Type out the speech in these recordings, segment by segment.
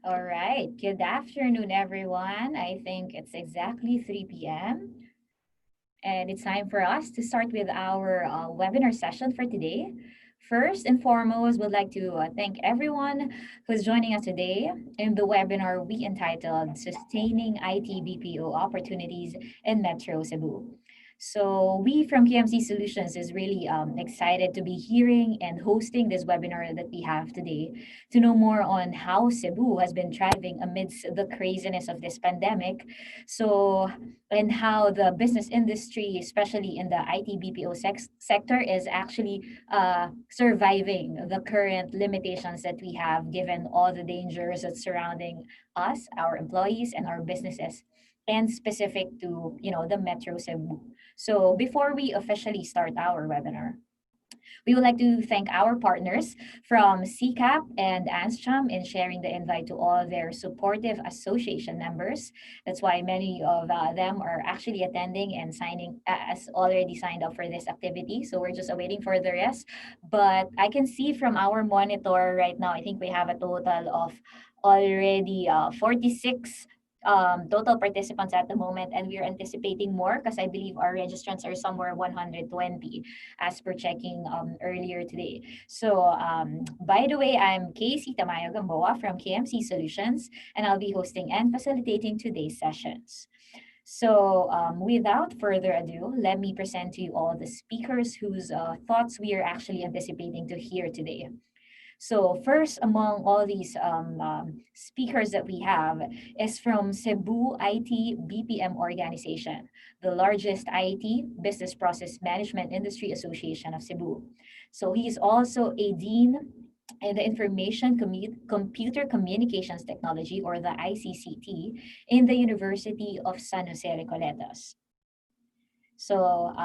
All right. Good afternoon, everyone. I think it's exactly 3 p.m. and it's time for us to start with our webinar session for today. First and foremost, we'd like to thank everyone who's joining us today in the webinar we entitled Sustaining IT-BPO Opportunities in Metro Cebu. So we from KMC Solutions is really excited to be hearing and hosting this webinar that we have today to know more on how Cebu has been thriving amidst the craziness of this pandemic. So and how the business industry, especially in the IT BPO sector, is actually surviving the current limitations that we have given all the dangers that's surrounding us, our employees, and our businesses, and specific to the Metro Cebu. So before we officially start our webinar, we would like to thank our partners from CCAP and ANSCHAM in sharing the invite to all their supportive association members. That's why many of them are actually attending and signing as already signed up for this activity. So we're just awaiting for the rest. But I can see from our monitor right now, I think we have a total of already 46 total participants at the moment, and we're anticipating more because I believe our registrants are somewhere 120 as per checking earlier today. So, by the way, I'm Casey Tamayo Gamboa from KMC Solutions, and I'll be hosting and facilitating today's sessions. So, without further ado, let me present to you all the speakers whose thoughts we are actually anticipating to hear today. So first among all these speakers that we have is from Cebu IT BPM organization, the largest IT business process management industry association of Cebu. So he is also a dean in the Computer Communications Technology, or the ICCT, in the University of San Jose Recoletos. So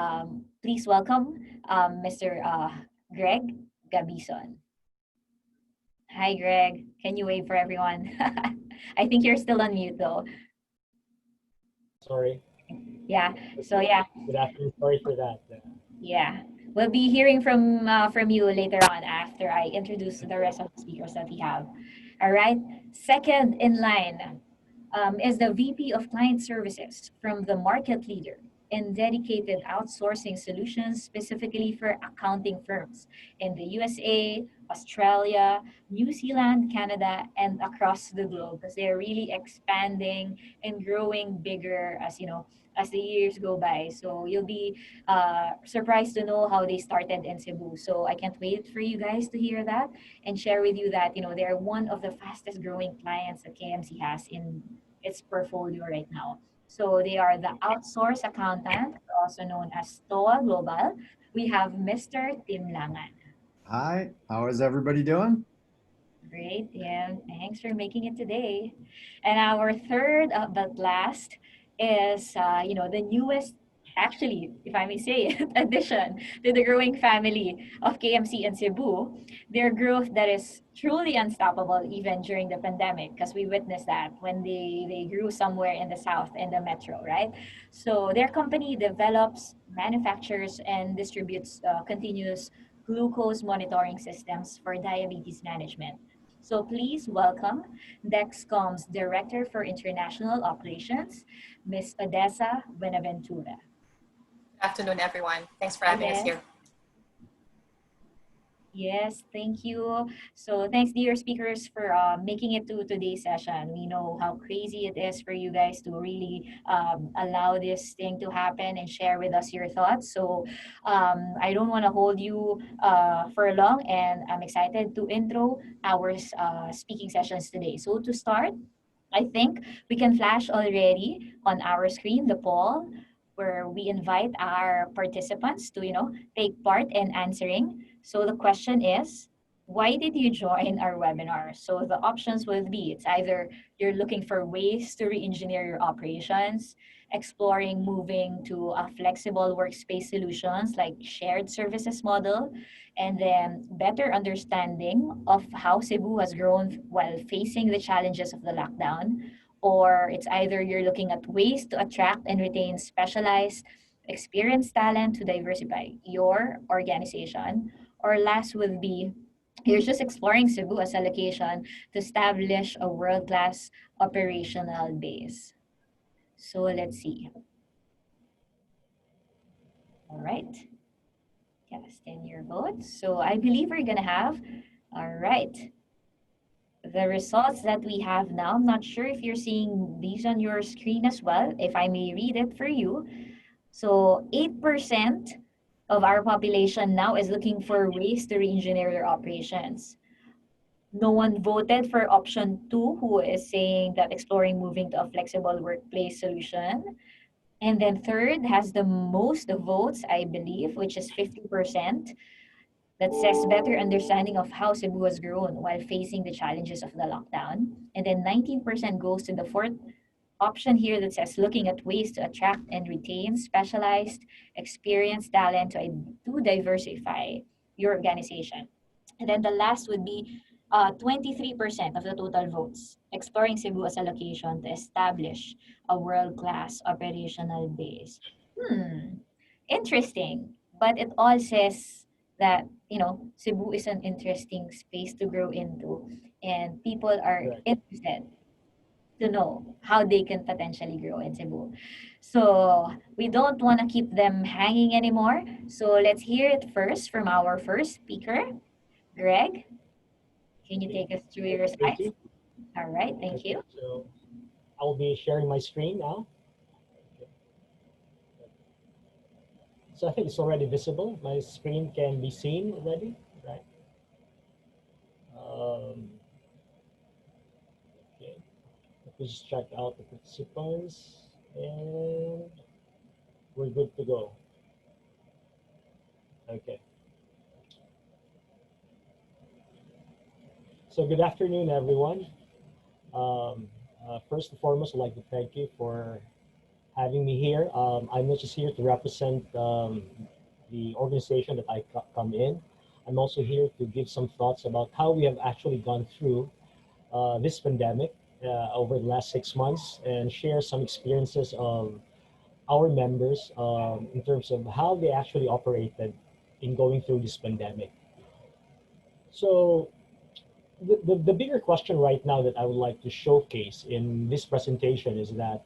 please welcome Mr. Greg Gabison. Hi, Greg. Can you wave for everyone? I think you're still on mute though. Sorry. Yeah. So yeah, Good afternoon. Sorry for that. yeah. We'll be hearing from you later on after I introduce the rest of the speakers that we have. All right. Second in line is the VP of Client Services from the market leader in dedicated outsourcing solutions specifically for accounting firms in the USA, Australia, New Zealand, Canada, and across the globe because they're really expanding and growing bigger as the years go by. So you'll be surprised to know how they started in Cebu. So I can't wait for you guys to hear that and share with you that they're one of the fastest growing clients that KMC has in its portfolio right now. So they are the outsource accountant, also known as TOA Global. We have Mr. Tim Langan. Hi, how is everybody doing? Great, yeah. Thanks for making it today. And our third, but last, is the newest, actually, if I may say, addition to the growing family of KMC and Cebu. Their growth that is truly unstoppable even during the pandemic, because we witnessed that when they grew somewhere in the south in the metro, right? So their company develops, manufactures, and distributes continuous glucose monitoring systems for diabetes management. So please welcome Dexcom's Director for International Operations, Ms. Odessa Buenaventura. Good afternoon, everyone. Thanks for having us Yes. here. Yes, thank you. So thanks, dear speakers, for making it to today's session. We know how crazy it is for you guys to really allow this thing to happen and share with us your thoughts. So I don't want to hold you for long, and I'm excited to intro our speaking sessions today. So to start, I think we can flash already on our screen the poll where we invite our participants to, take part in answering. So the question is, why did you join our webinar? So the options will be, it's either you're looking for ways to re-engineer your operations, exploring moving to a flexible workspace solutions like shared services model, and then better understanding of how Cebu has grown while facing the challenges of the lockdown, or it's either you're looking at ways to attract and retain specialized, experienced talent to diversify your organization, or last would be Here's just exploring Cebu as a location to establish a world-class operational base. So let's see. All right. Cast in your votes. So I believe we're gonna have, all right, the results that we have now. I'm not sure if you're seeing these on your screen as well, if I may read it for you. So 8% of our population now is looking for ways to re-engineer their operations. No one voted for option two, who is saying that exploring moving to a flexible workplace solution. And then third has the most votes, I believe, which is 50%, that says better understanding of how Cebu has grown while facing the challenges of the lockdown. And then 19% goes to the fourth option here that says looking at ways to attract and retain specialized, experienced talent to diversify your organization. And then the last would be 23% of the total votes, exploring Cebu as a location to establish a world-class operational base. Interesting. But it all says that, Cebu is an interesting space to grow into, and people are Correct. interested to know how they can potentially grow in Cebu. So we don't want to keep them hanging anymore. So let's hear it first from our first speaker, Greg. Can you take us through your Thank slides? you. All right, thank Okay, you. so I'll be sharing my screen now. So I think it's already visible. My screen can be seen already, right? Um, okay, let me just check out the participants, and we're good to go. Okay. So good afternoon, everyone. Um, First and foremost, I'd like to thank you for having me here. I'm not just here to represent the organization that I come in. I'm also here to give some thoughts about how we have actually gone through this pandemic over the last 6 months and share some experiences of our members in terms of how they actually operated in going through this pandemic. So the bigger question right now that I would like to showcase in this presentation is that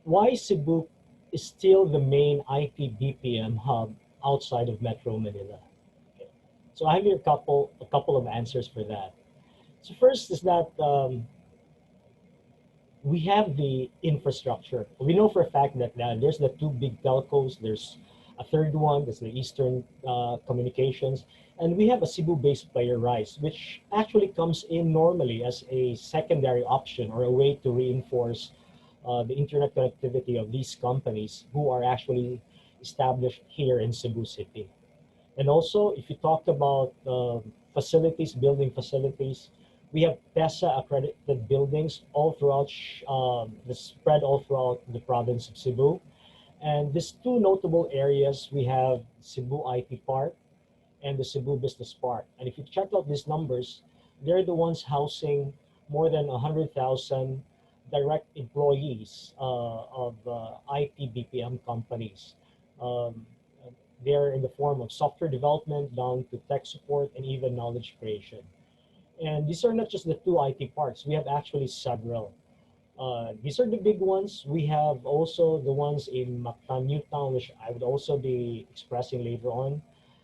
why Cebu is still the main IT-BPM hub outside of Metro Manila. Okay. So I have here a couple of answers for that. So first is that we have the infrastructure. We know for a fact that there's the two big telcos. There's a third one, that's the Eastern Communications. And we have a Cebu-based player, Rise, which actually comes in normally as a secondary option or a way to reinforce the internet connectivity of these companies who are actually established here in Cebu City. And also, if you talk about facilities, building facilities, we have PESA accredited buildings all throughout the spread all throughout the province of Cebu. And these two notable areas, we have Cebu IT Park and the Cebu Business Park. And if you check out these numbers, they're the ones housing more than 100,000 direct employees of IT BPM companies. Um, they're in the form of software development down to tech support and even knowledge creation. And these are not just the two IT parks. We have actually several. These are the big ones. We have also the ones in Mactan, Newtown, which I would also be expressing later on.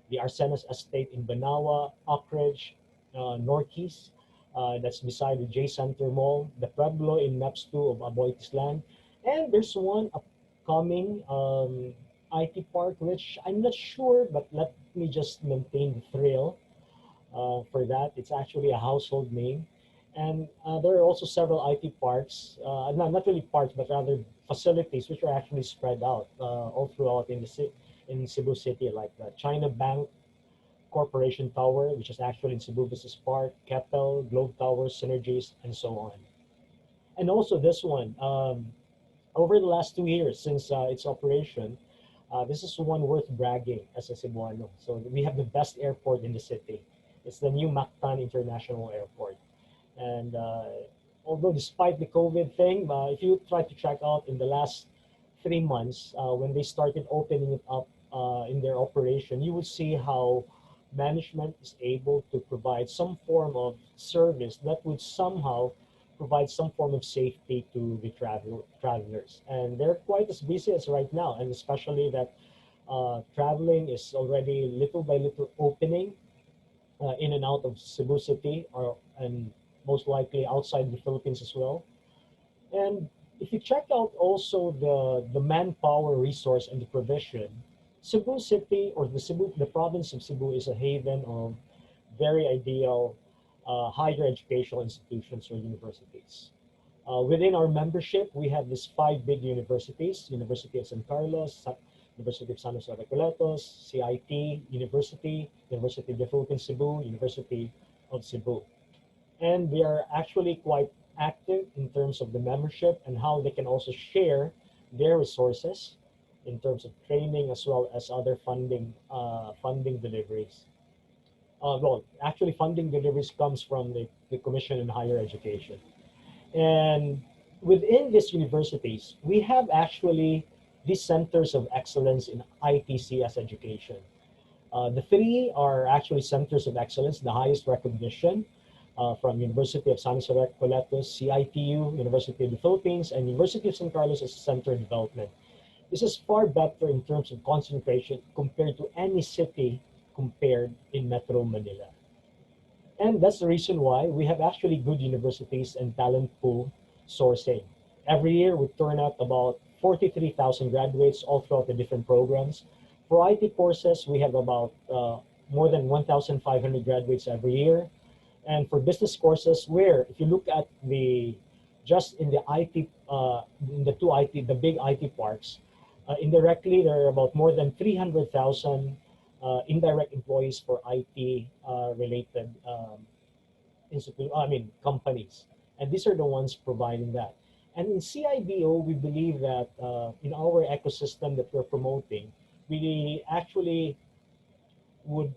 The Arsenas Estate in Banawa, Oakridge, Northeast, that's beside the J Center Mall, the Pueblo in Maps 2 of Aboitisland. And there's one upcoming IT park, which I'm not sure, but let me just maintain the thrill for that. It's actually a household name. And there are also several IT parks, not really parks, but rather facilities which are actually spread out all throughout in Cebu City, like the China Bank Corporation Tower, which is actually in Cebu Business Park, Keppel, Globe Tower, Synergies, and so on. And also this one, over the last 2 years since its operation, this is one worth bragging as a Cebuano. So we have the best airport in the city. It's the new Mactan International Airport. And although despite the COVID thing, if you try to check out in the last 3 months, when they started opening it up in their operation, you would see how management is able to provide some form of service that would somehow provide some form of safety to the travelers. And they're quite as busy as right now, and especially that traveling is already little by little opening in and out of Cebu City, and most likely outside the Philippines as well. And if you check out also the manpower resource and the provision, Cebu City or the province of Cebu is a haven of very ideal higher educational institutions or universities. Within our membership, we have these five big universities: University of San Carlos, University of San Jose Recoletos, CIT University, University of the Philippines Cebu, University of Cebu. And they are actually quite active in terms of the membership and how they can also share their resources in terms of training as well as other funding deliveries. Well, actually, funding deliveries comes from the Commission on Higher Education. And within these universities, we have actually these centers of excellence in ITCS education. The three are actually centers of excellence, the highest recognition from University of San Jose Recoletos, CITU, University of the Philippines, and University of San Carlos as Center of Development. This is far better in terms of concentration compared to any city compared in Metro Manila. And that's the reason why we have actually good universities and talent pool sourcing. Every year we turn out about 43,000 graduates all throughout the different programs. For IT courses, we have about more than 1,500 graduates every year. And for business courses, where if you look at just in the IT, in the two IT, the big IT parks, indirectly there are about more than 300,000 indirect employees for IT related companies. And these are the ones providing that. And in CIBO, we believe that in our ecosystem that we're promoting, we actually would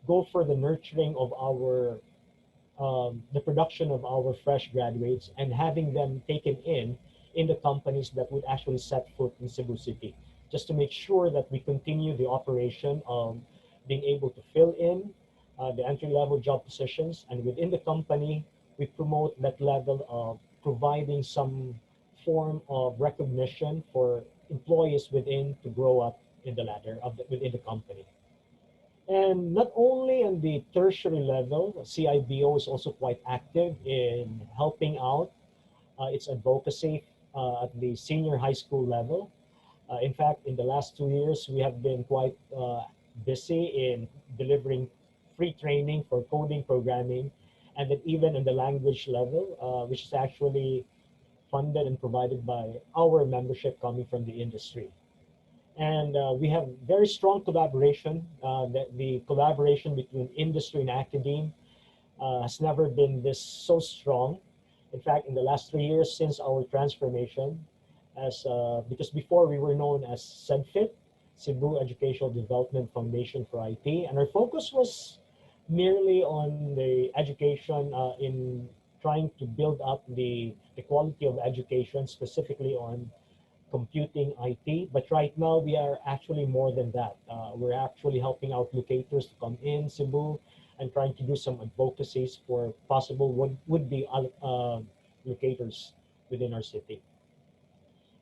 go for the nurturing of the production of our fresh graduates and having them taken in the companies that would actually set foot in Cebu City, just to make sure that we continue the operation of being able to fill in the entry-level job positions, and within the company, we promote that level of providing some form of recognition for employees within to grow up in the ladder within the company. And not only on the tertiary level, CIBO is also quite active in helping out its advocacy at the senior high school level. In fact, in the last 2 years, we have been quite busy in delivering free training for coding, programming, and then even in the language level, which is actually funded and provided by our membership coming from the industry. And we have very strong collaboration. The collaboration between industry and academia has never been this so strong. In fact, in the last 3 years since our transformation, because before we were known as CEDFIT, Cebu Educational Development Foundation for IT, and our focus was merely on the education in trying to build up the quality of education, specifically on computing IT. But right now, we are actually more than that. We're actually helping out locators to come in Cebu and trying to do some advocacies for possible would-be locators within our city.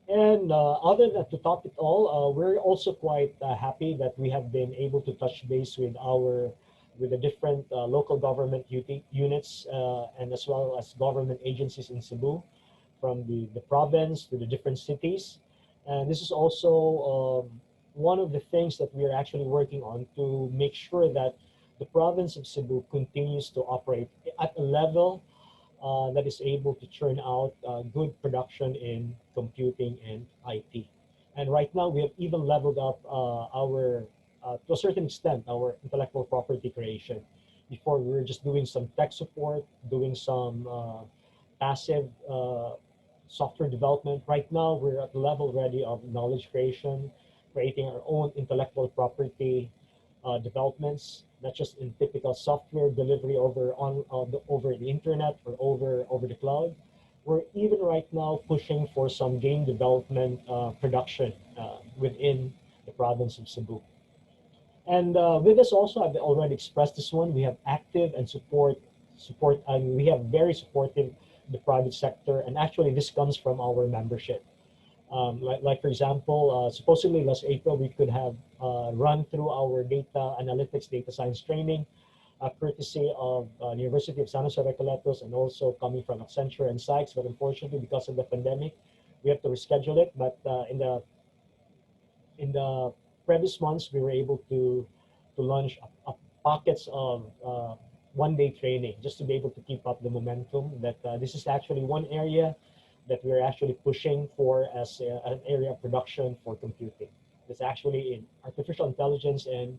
And other than to top it all, we're also quite happy that we have been able to touch base with the different local government units and as well as government agencies in Cebu, from the province to the different cities. And this is also one of the things that we are actually working on to make sure that the province of Cebu continues to operate at a level that is able to churn out good production in computing and IT. And right now, we have even leveled up to a certain extent, our intellectual property creation. Before, we were just doing some tech support, doing some passive software development. Right now, we're at the level already of knowledge creation, creating our own intellectual property developments, not just in typical software delivery over the internet or over the cloud. We're even right now pushing for some game development production within the province of Cebu. And with this also, I've already expressed this one. We have active and support, and we have very supportive the private sector. And actually, this comes from our membership. Like for example, supposedly last April, we could have run through our data analytics, data science training, courtesy of University of San Jose Recoletos and also coming from Accenture and Sykes. But unfortunately, because of the pandemic, we have to reschedule it. But in the previous months, we were able to launch pockets of 1 day training just to be able to keep up the momentum. That this is actually one area that we're actually pushing for as an area of production for computing. It's actually in artificial intelligence and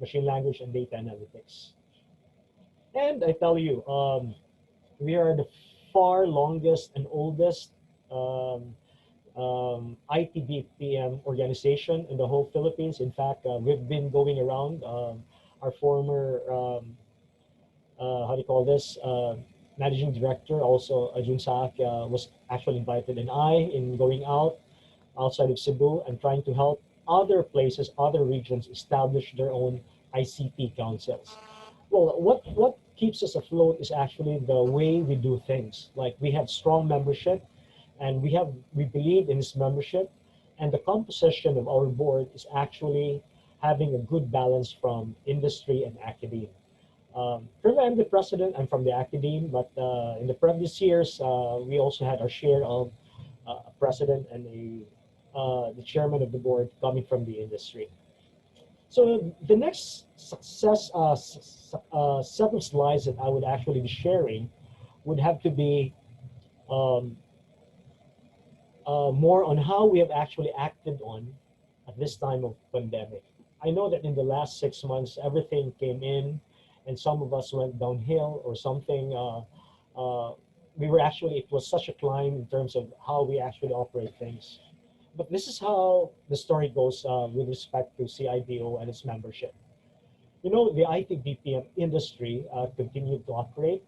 machine language and data analytics. And I tell you, we are the far longest and oldest um, IT-BPM organization in the whole Philippines. In fact, we've been going around. Our former, how do you call this, managing director, also Jun Saak, was actually invited, and I, in going outside of Cebu and trying to help other places, other regions establish their own ICT councils. Well, what keeps us afloat is actually the way we do things. Like we have strong membership, and we believe in this membership, and the composition of our board is actually having a good balance from industry and academia. Currently, I'm the president. I'm from the academe, but in the previous years, we also had our share of a president and the chairman of the board coming from the industry. So the next set of slides that I would actually be sharing would have to be um, more on how we have actually acted on at this time of pandemic. I know that in the last 6 months, everything came in, and some of us went downhill or something. We were actually, it was such a climb in terms of how we actually operate things. But this is how the story goes with respect to CIDO and its membership. You know, the IT-BPM industry continued to operate,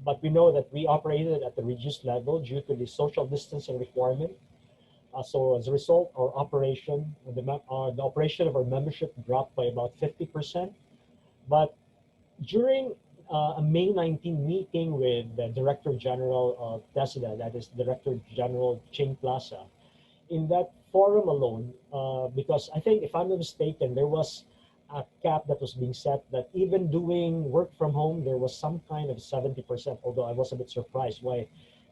but we know that we operated at a reduced level due to the social distancing requirement. So as a result, the operation of our membership dropped by about 50%. But during a May 19 meeting with the Director General of TESDA, that is Director General Ching Plaza, in that forum alone, because I think, if I'm not mistaken, there was a cap that was being set that even doing work from home, there was some kind of 70%, although I was a bit surprised why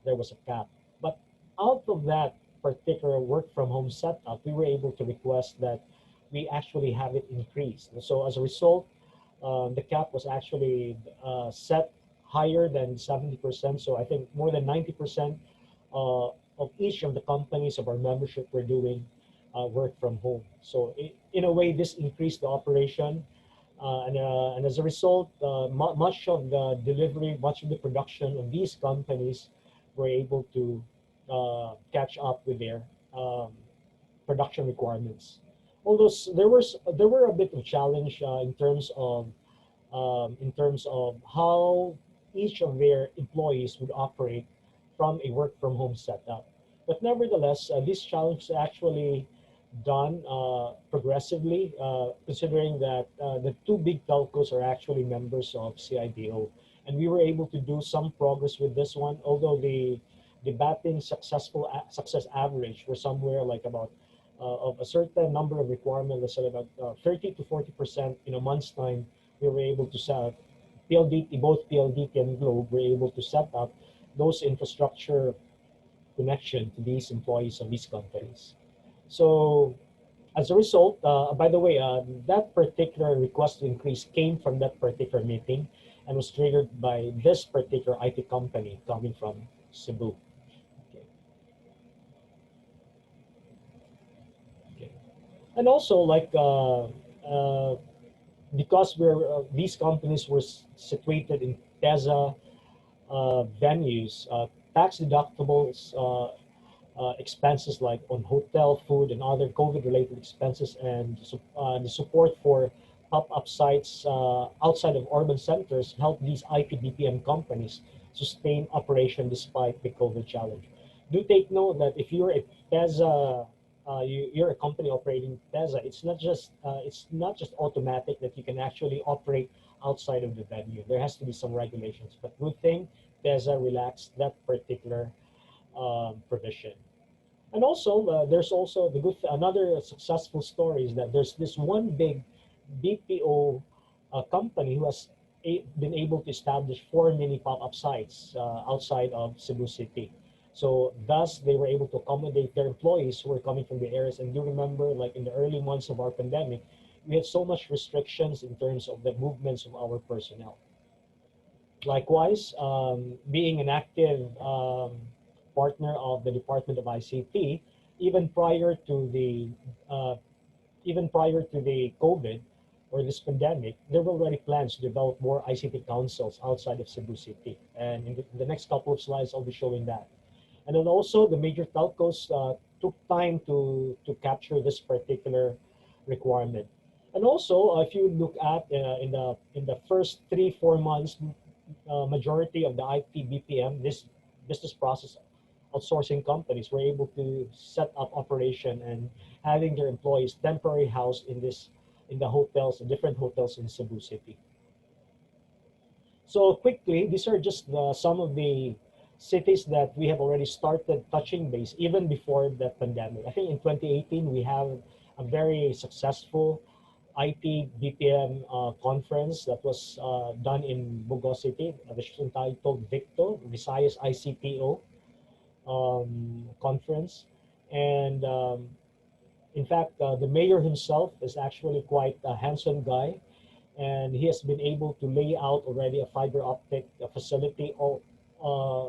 there was a cap. But out of that particular work from home setup, we were able to request that we actually have it increased. And so as a result, the cap was actually set higher than 70%. So I think more than 90% uh, of each of the companies of our membership were doing work from home. So in a way, this increased the operation. And as a result, much of the delivery, much of the production of these companies were able to catch up with their um, production requirements. Although there were a bit of challenge in terms of how each of their employees would operate from a work from home setup. But nevertheless, this challenge is actually done progressively, considering that the two big telcos are actually members of CIDO. And we were able to do some progress with this one, although the batting success average were somewhere like about of a certain number of requirements, let's say about 30 to 40% in a month's time. We were able to set PLDT, both PLDT and Globe were able to set up those infrastructure connection to these employees of these companies. So as a result, by the way, that particular request to increase came from that particular meeting and was triggered by this particular IT company coming from Cebu. Okay. Okay. And also, like, because these companies were situated in TESA venues, tax deductibles expenses like on hotel, food, and other COVID-related expenses, and the support for pop-up sites outside of urban centers help these IT-BPM companies sustain operation despite the COVID challenge. Do take note that if you're a TESA you're a company operating TESA, it's not just automatic that you can actually operate outside of the venue. There has to be some regulations. But good thing, TESA relaxed that particular provision. And also, there's also another successful story is that there's this one big BPO company who has been able to establish four mini pop-up sites outside of Cebu City. So thus, they were able to accommodate their employees who were coming from the areas. And you remember, like in the early months of our pandemic, we had so much restrictions in terms of the movements of our personnel. Likewise, being an active partner of the Department of ICT, even prior to the uh, even prior to the COVID or this pandemic, there were already plans to develop more ICT councils outside of Cebu City. And in the next couple of slides, I'll be showing that. And then also the major telcos took time to capture this particular requirement. And also, if you look at in the first 3-4 months, majority of the IT-BPM, this business process outsourcing companies, were able to set up operation and having their employees temporary housed in the hotels, different hotels in Cebu City. So quickly, these are just some of the cities that we have already started touching base even before the pandemic. I think in 2018 we have a very successful IT-BPM conference that was done in Bogo City, which is entitled VICTO, Visayas ICTO conference. And in fact, the mayor himself is actually quite a handsome guy, and he has been able to lay out already a fiber optic facility all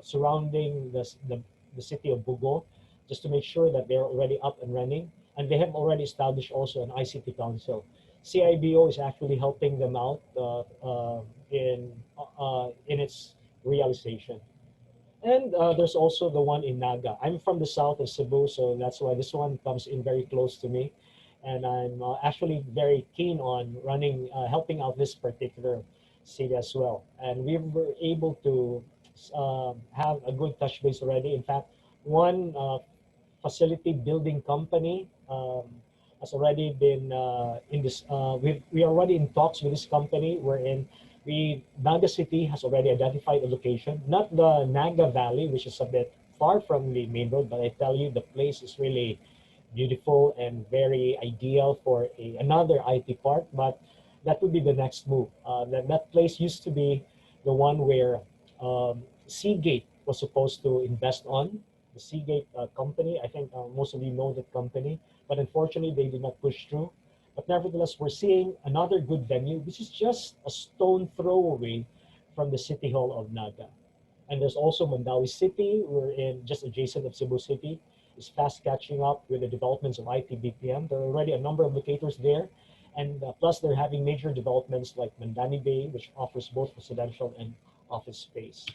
surrounding the city of Bugo, just to make sure that they're already up and running. And they have already established also an ICT Council. CIBO is actually helping them out in its realization. And there's also the one in Naga. I'm from the south of Cebu, so that's why this one comes in very close to me. And I'm actually very keen on helping out this particular city as well. And we were able to have a good touch base already. In fact, one facility building company has already been in this. We are already in talks with this company. Wherein Naga City has already identified a location, not the Naga Valley, which is a bit far from the main road, but I tell you, the place is really beautiful and very ideal for another IT park. But that would be the next move. That place used to be the one where Seagate was supposed to invest on. The Seagate company, I think most of you know that company, but unfortunately they did not push through. But nevertheless, we're seeing another good venue, which is just a stone throw away from the City Hall of Naga. And there's also Mandawi City, we're in just adjacent of Cebu City, is fast catching up with the developments of IT-BPM. There are already a number of locators there. And plus, they're having major developments like Mandani Bay, which offers both residential and office space.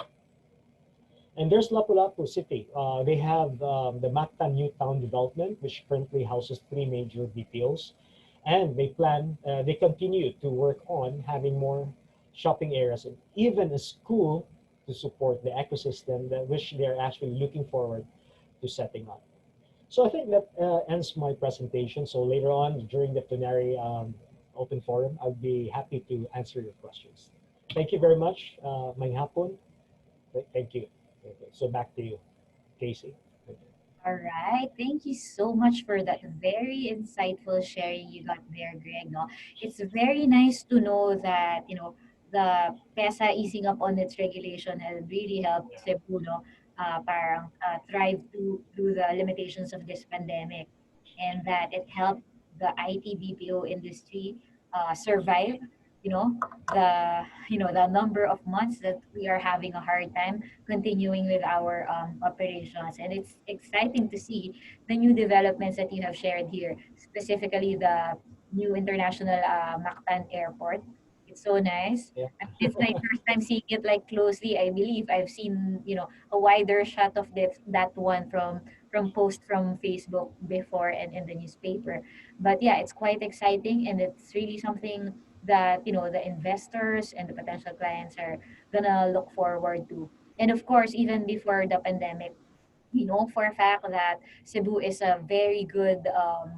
And there's Lapu-Lapu City. They have the Mactan New Town development, which currently houses three major BPOs. And they continue to work on having more shopping areas and even a school to support the ecosystem that which they're actually looking forward to setting up. So I think that ends my presentation. So later on during the plenary open forum, I'll be happy to answer your questions. Thank you very much. May hapon. Thank you. Okay. So back to you, Casey. Okay. All right. Thank you so much for that very insightful sharing you got there, Greg. No? It's very nice to know that, the PESA easing up on its regulation has really helped Cebu, no, parang, thrive through the limitations of this pandemic, and that it helped the IT BPO industry survive, you know, the number of months that we are having a hard time continuing with our operations. And it's exciting to see the new developments that you have shared here, specifically the new international Mactan Airport. It's so nice. Yeah. I mean, it's my first time seeing it like closely. I believe I've seen, a wider shot of that one from post from Facebook before and in the newspaper. But yeah, it's quite exciting, and it's really something that the investors and the potential clients are gonna look forward to. And of course, even before the pandemic, we know for a fact that Cebu is a very good,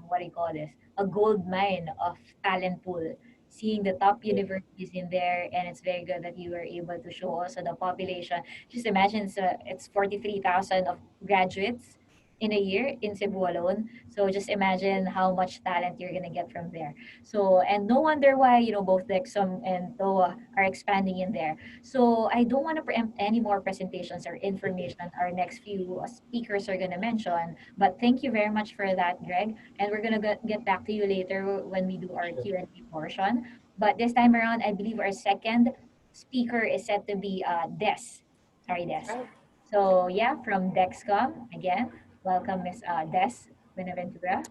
what do you call this? A gold mine of talent pool. Seeing the top universities in there, and it's very good that you were able to show also the population. Just imagine it's 43,000 of graduates in a year in Cebu alone. So just imagine how much talent you're gonna get from there. So and no wonder why both Dexum and TOA are expanding in there. So I don't want to preempt any more presentations or information our next few speakers are going to mention. But thank you very much for that, Greg. And we're going to get back to you later when we do our Sure. Q&A portion. But this time around, I believe our second speaker is set to be Des. Sorry, Des. Right. So yeah, from Dexcom, again, welcome Miss Des Benaventura.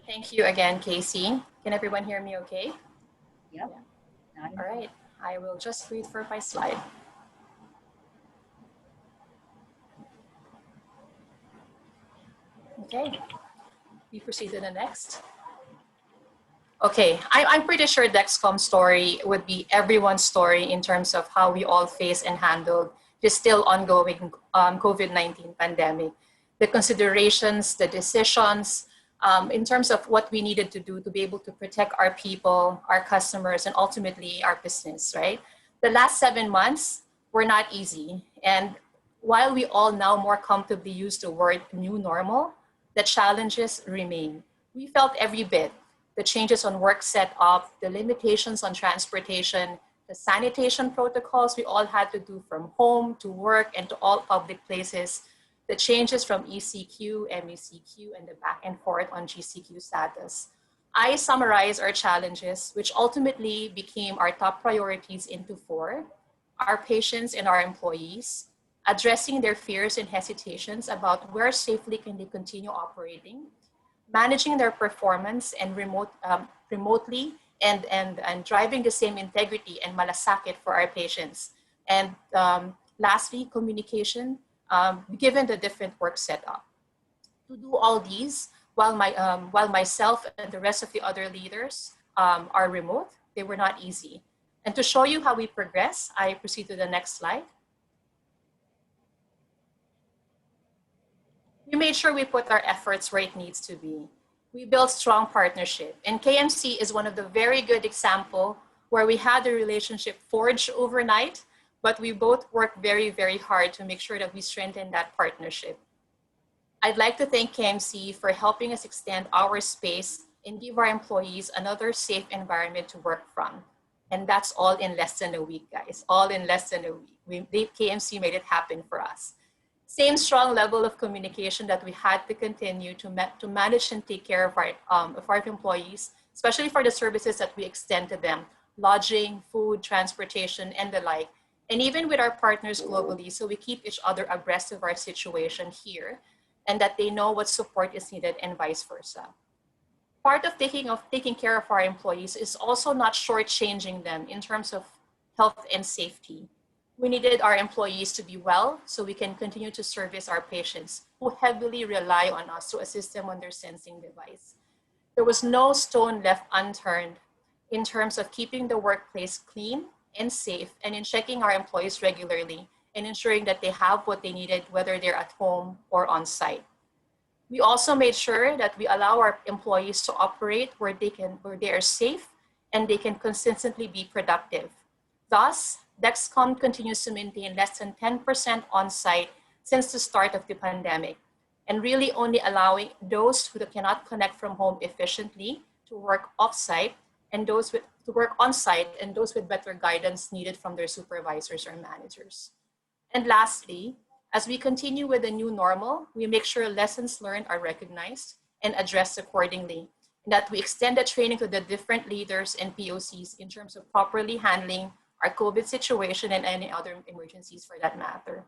Thank you again, Casey. Can everyone hear me okay? Yep. Yeah. Not in All right. I will just wait for my slide. Okay. We proceed to the next. Okay, I'm pretty sure Dexcom's story would be everyone's story in terms of how we all face and handled the still ongoing COVID-19 pandemic. The considerations, the decisions, in terms of what we needed to do to be able to protect our people, our customers, and ultimately our business, right? The last 7 months were not easy. And while we all now more comfortably use the word new normal, the challenges remain. We felt every bit the changes on work setup, the limitations on transportation, the sanitation protocols we all had to do from home to work and to all public places, the changes from ECQ, MECQ, and the back and forth on GCQ status. I summarize our challenges, which ultimately became our top priorities into four: our patients and our employees, addressing their fears and hesitations about where safely can they continue operating, managing their performance and remotely and driving the same integrity and malasakit for our patients. And lastly, communication, given the different work setup. To do all these, while myself and the rest of the other leaders are remote, they were not easy. And to show you how we progress, I proceed to the next slide. We made sure we put our efforts where it needs to be. We built strong partnership, and KMC is one of the very good example where we had a relationship forged overnight, but we both worked very, very hard to make sure that we strengthen that partnership. I'd like to thank KMC for helping us extend our space and give our employees another safe environment to work from. And that's all in less than a week, guys, all in less than a week. KMC made it happen for us. Same strong level of communication that we had to continue to manage and take care of our employees, especially for the services that we extend to them: lodging, food, transportation, and the like. And even with our partners globally, so we keep each other abreast of our situation here, and that they know what support is needed and vice versa. Part of taking care of our employees is also not shortchanging them in terms of health and safety. We needed our employees to be well so we can continue to service our patients who heavily rely on us to assist them on their sensing device. There was no stone left unturned in terms of keeping the workplace clean and safe, and in checking our employees regularly and ensuring that they have what they needed, whether they're at home or on site. We also made sure that we allow our employees to operate where they are safe and they can consistently be productive. Thus, Dexcom continues to maintain less than 10% on-site since the start of the pandemic, and really only allowing those who cannot connect from home efficiently to work off-site, and those to work on-site, and those with better guidance needed from their supervisors or managers. And lastly, as we continue with the new normal, we make sure lessons learned are recognized and addressed accordingly, and that we extend the training to the different leaders and POCs in terms of properly handling our COVID situation and any other emergencies for that matter.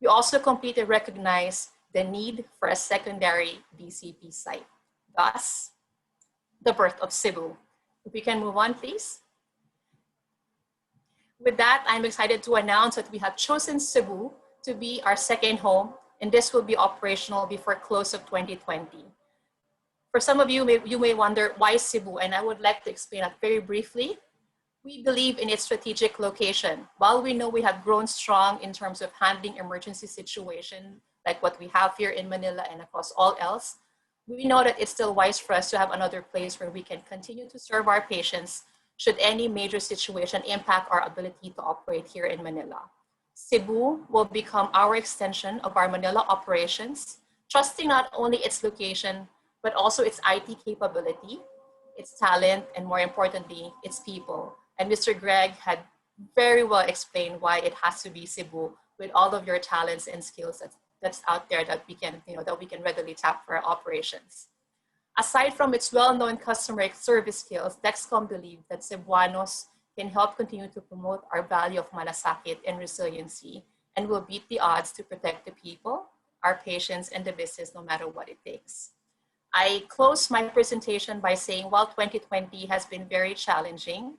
We also completely recognize the need for a secondary BCP site, thus the birth of Cebu. If we can move on, please. With that, I'm excited to announce that we have chosen Cebu to be our second home, and this will be operational before close of 2020. For some of you, you may wonder why Cebu, and I would like to explain that very briefly. We believe in its strategic location. While we know we have grown strong in terms of handling emergency situation like what we have here in Manila and across all else, we know that it's still wise for us to have another place where we can continue to serve our patients should any major situation impact our ability to operate here in Manila. Cebu will become our extension of our Manila operations, trusting not only its location, but also its IT capability, its talent, and more importantly, its people. And Mr. Greg had very well explained why it has to be Cebu with all of your talents and skills that's out there that we can, that we can readily tap for our operations. Aside from its well-known customer service skills, Dexcom believes that Cebuanos can help continue to promote our value of malasakit and resiliency and will beat the odds to protect the people, our patients, and the business no matter what it takes. I close my presentation by saying while 2020 has been very challenging,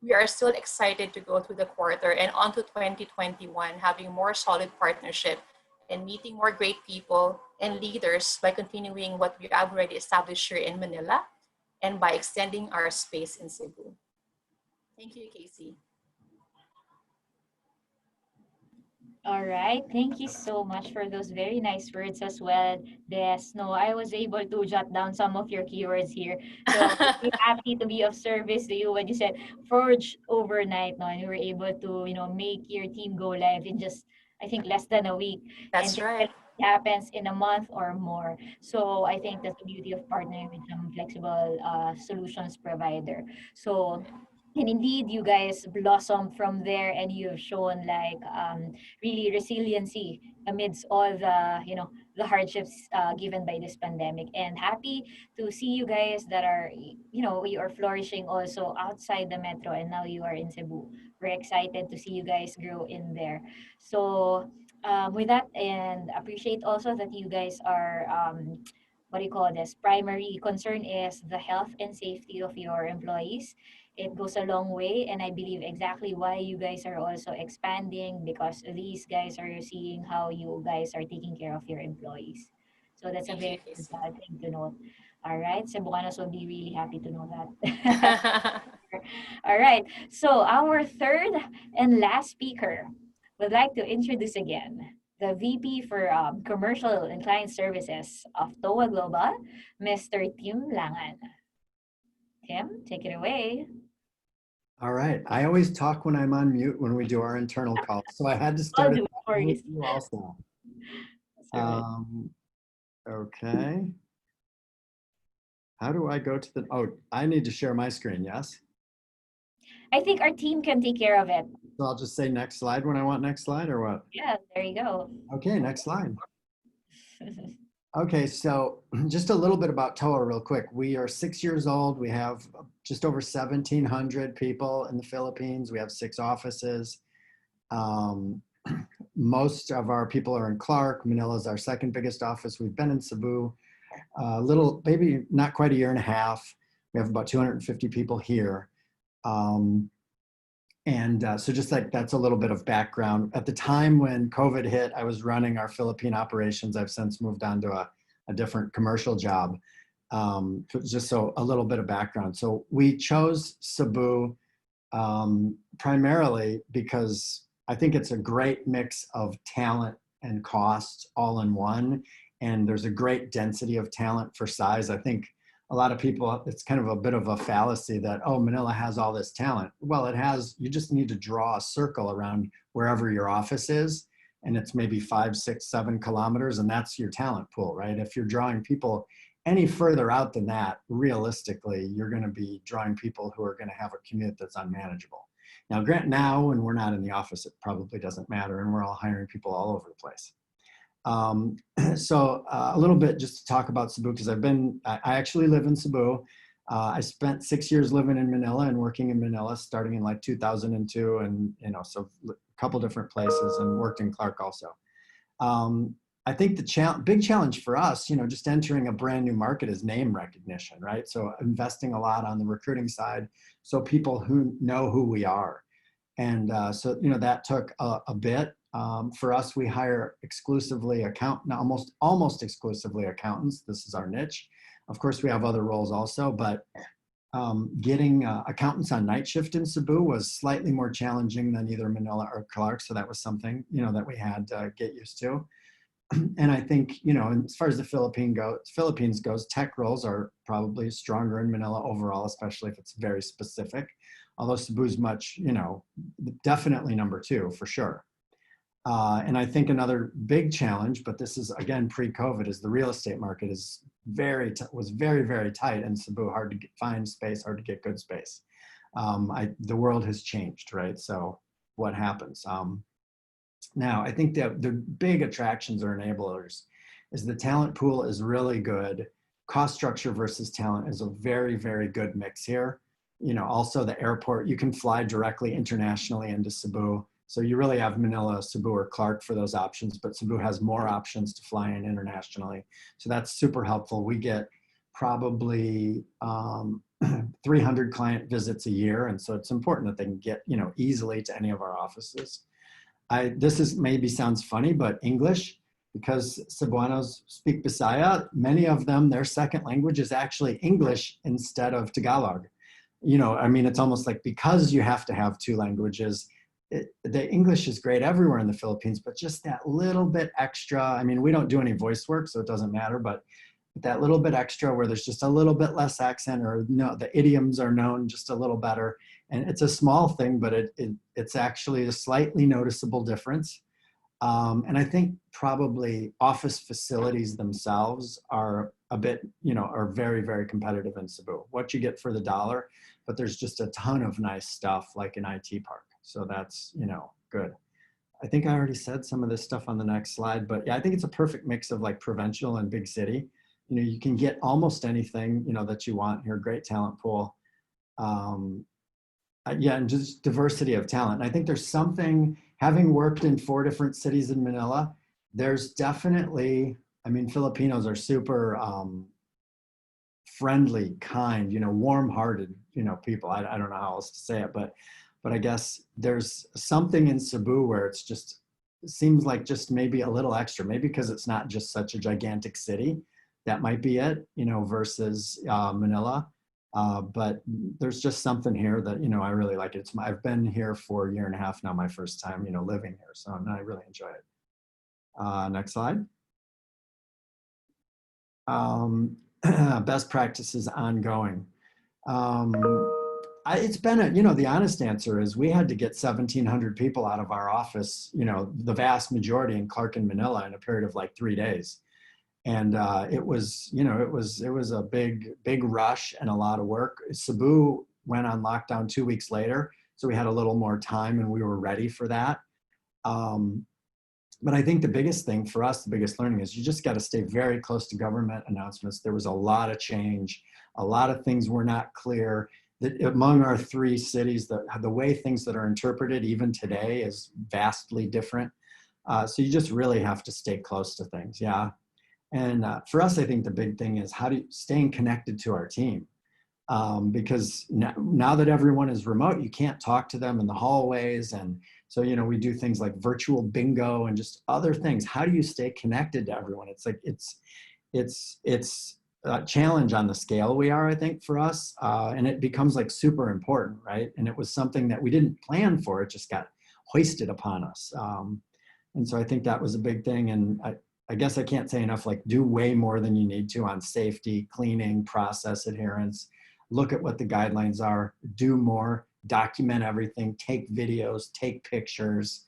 we are still excited to go through the quarter and on to 2021 having more solid partnership and meeting more great people and leaders by continuing what we have already established here in Manila and by extending our space in Cebu. Thank you, Casey. All right. Thank you so much for those very nice words as well, Des. No, I was able to jot down some of your keywords here. So we're happy to be of service to you when you said forge overnight, no, and you were able to, make your team go live in just, I think, less than a week. That's And right. it happens in a month or more. So I think that's the beauty of partnering with some flexible solutions provider. So and indeed, you guys blossomed from there, and you've shown like really resiliency amidst all the the hardships given by this pandemic. And happy to see you guys that are you are flourishing also outside the metro, and now you are in Cebu. We're excited to see you guys grow in there. So with that, and appreciate also that you guys are what do you call this? Primary concern is the health and safety of your employees. It goes a long way, and I believe exactly why you guys are also expanding, because these guys are seeing how you guys are taking care of your employees. So that's a Thank you, very good Casey. thing to note. All right, Cebuanos will be really happy to know that. All right, so our third and last speaker would like to introduce again the VP for Commercial and Client Services of TOA Global, Mr. Tim Langan. Tim, take it away. All right. I always talk when I'm on mute when we do our internal calls. So I had to I'll start do it it that for way you. with you also. That's all right. Okay. How do I go to the, oh, I need to share my screen, yes? I think our team can take care of it. So I'll just say next slide when I want next slide or what? Yeah, there you go. Okay, next slide. Okay, so just a little bit about TOA real quick. We are 6 years old. We have just over 1,700 people in the Philippines. We have 6 offices. Most of our people are in Clark. Manila is our second biggest office. We've been in Cebu maybe not quite a year and a half. We have about 250 people here. So just like that's a little bit of background. At the time when COVID hit, I was running our Philippine operations. I've since moved on to a different commercial job. Just so a little bit of background. So we chose Cebu primarily because I think it's a great mix of talent and cost all in one. And there's a great density of talent for size. I think a lot of people, it's kind of a bit of a fallacy that, oh, Manila has all this talent. Well, it has, you just need to draw a circle around wherever your office is. And it's maybe 5, 6, 7 kilometers, and that's your talent pool, right? If you're drawing people any further out than that, realistically, you're going to be drawing people who are going to have a commute that's unmanageable. Now, when we're not in the office, it probably doesn't matter, and we're all hiring people all over the place. A little bit just to talk about Cebu, because I actually live in Cebu. I spent 6 years living in Manila and working in Manila starting in like 2002, and so a couple different places, and worked in Clark also. I think the big challenge for us, just entering a brand new market is name recognition, right? So investing a lot on the recruiting side, so people who know who we are. And that took a bit. For us, we hire exclusively almost exclusively accountants. This is our niche. Of course, we have other roles also, but getting accountants on night shift in Cebu was slightly more challenging than either Manila or Clark. So that was something, that we had to get used to. And I think, you know, as far as the Philippines goes, tech roles are probably stronger in Manila overall, especially if it's very specific. Although Cebu's much, you know, definitely number two for sure. And I think another big challenge, but this is again pre-COVID, is the real estate market was very, very tight in Cebu. Hard to find space, hard to get good space. The world has changed, right? So what happens? Now, I think that the big attractions or enablers is the talent pool is really good. Cost structure versus talent is a very, very good mix here. You know, also the airport, you can fly directly internationally into Cebu. So you really have Manila, Cebu, or Clark for those options, but Cebu has more options to fly in internationally. So that's super helpful. We get probably 300 client visits a year. And so it's important that they can get, you know, easily to any of our offices. This is maybe sounds funny, but English, because Cebuanos speak Bisaya, many of them, their second language is actually English instead of Tagalog. You know, I mean, it's almost like because you have to have two languages, the English is great everywhere in the Philippines, but just that little bit extra, I mean, we don't do any voice work, so it doesn't matter, but that little bit extra where there's just a little bit less accent, or no, the idioms are known just a little better. And it's a small thing, but it's actually a slightly noticeable difference. And I think probably office facilities themselves are a bit, you know, are very, very competitive in Cebu. What you get for the dollar, but there's just a ton of nice stuff like an IT park. So that's, you know, good. I think I already said some of this stuff on the next slide, but yeah, I think it's a perfect mix of like provincial and big city. You know, you can get almost anything, you know, that you want here. Great talent pool. Yeah, and just diversity of talent. And I think there's something, having worked in 4 different cities in Manila, there's definitely, I mean, Filipinos are super friendly, kind, you know, warm-hearted, you know, people. I don't know how else to say it, but I guess there's something in Cebu where it's just, it seems like just maybe a little extra, maybe because it's not just such a gigantic city. That might be it, you know, versus Manila. But there's just something here that, you know, I really like it. I've been here for a year and a half now, my first time, you know, living here. So I really enjoy it. Next slide. Best practices ongoing. It's been you know, the honest answer is we had to get 1,700 people out of our office, you know, the vast majority in Clark and Manila in a period of like 3 days. And it was, you know, it was a big rush and a lot of work. Cebu went on lockdown 2 weeks later, so we had a little more time and we were ready for that. But I think the biggest thing for us, the biggest learning is you just got to stay very close to government announcements. There was a lot of change, a lot of things were not clear. That among our 3 cities, the way things that are interpreted even today is vastly different. So you just really have to stay close to things. Yeah. And for us, I think the big thing is staying connected to our team. Because now that everyone is remote, you can't talk to them in the hallways. And so, you know, we do things like virtual bingo and just other things. How do you stay connected to everyone? It's like, it's a challenge on the scale we are, I think, for us. And it becomes like super important, right? And it was something that we didn't plan for. It just got hoisted upon us. And so I think that was a big thing. And I guess I can't say enough, like do way more than you need to on safety, cleaning, process adherence, look at what the guidelines are, do more, document everything, take videos, take pictures,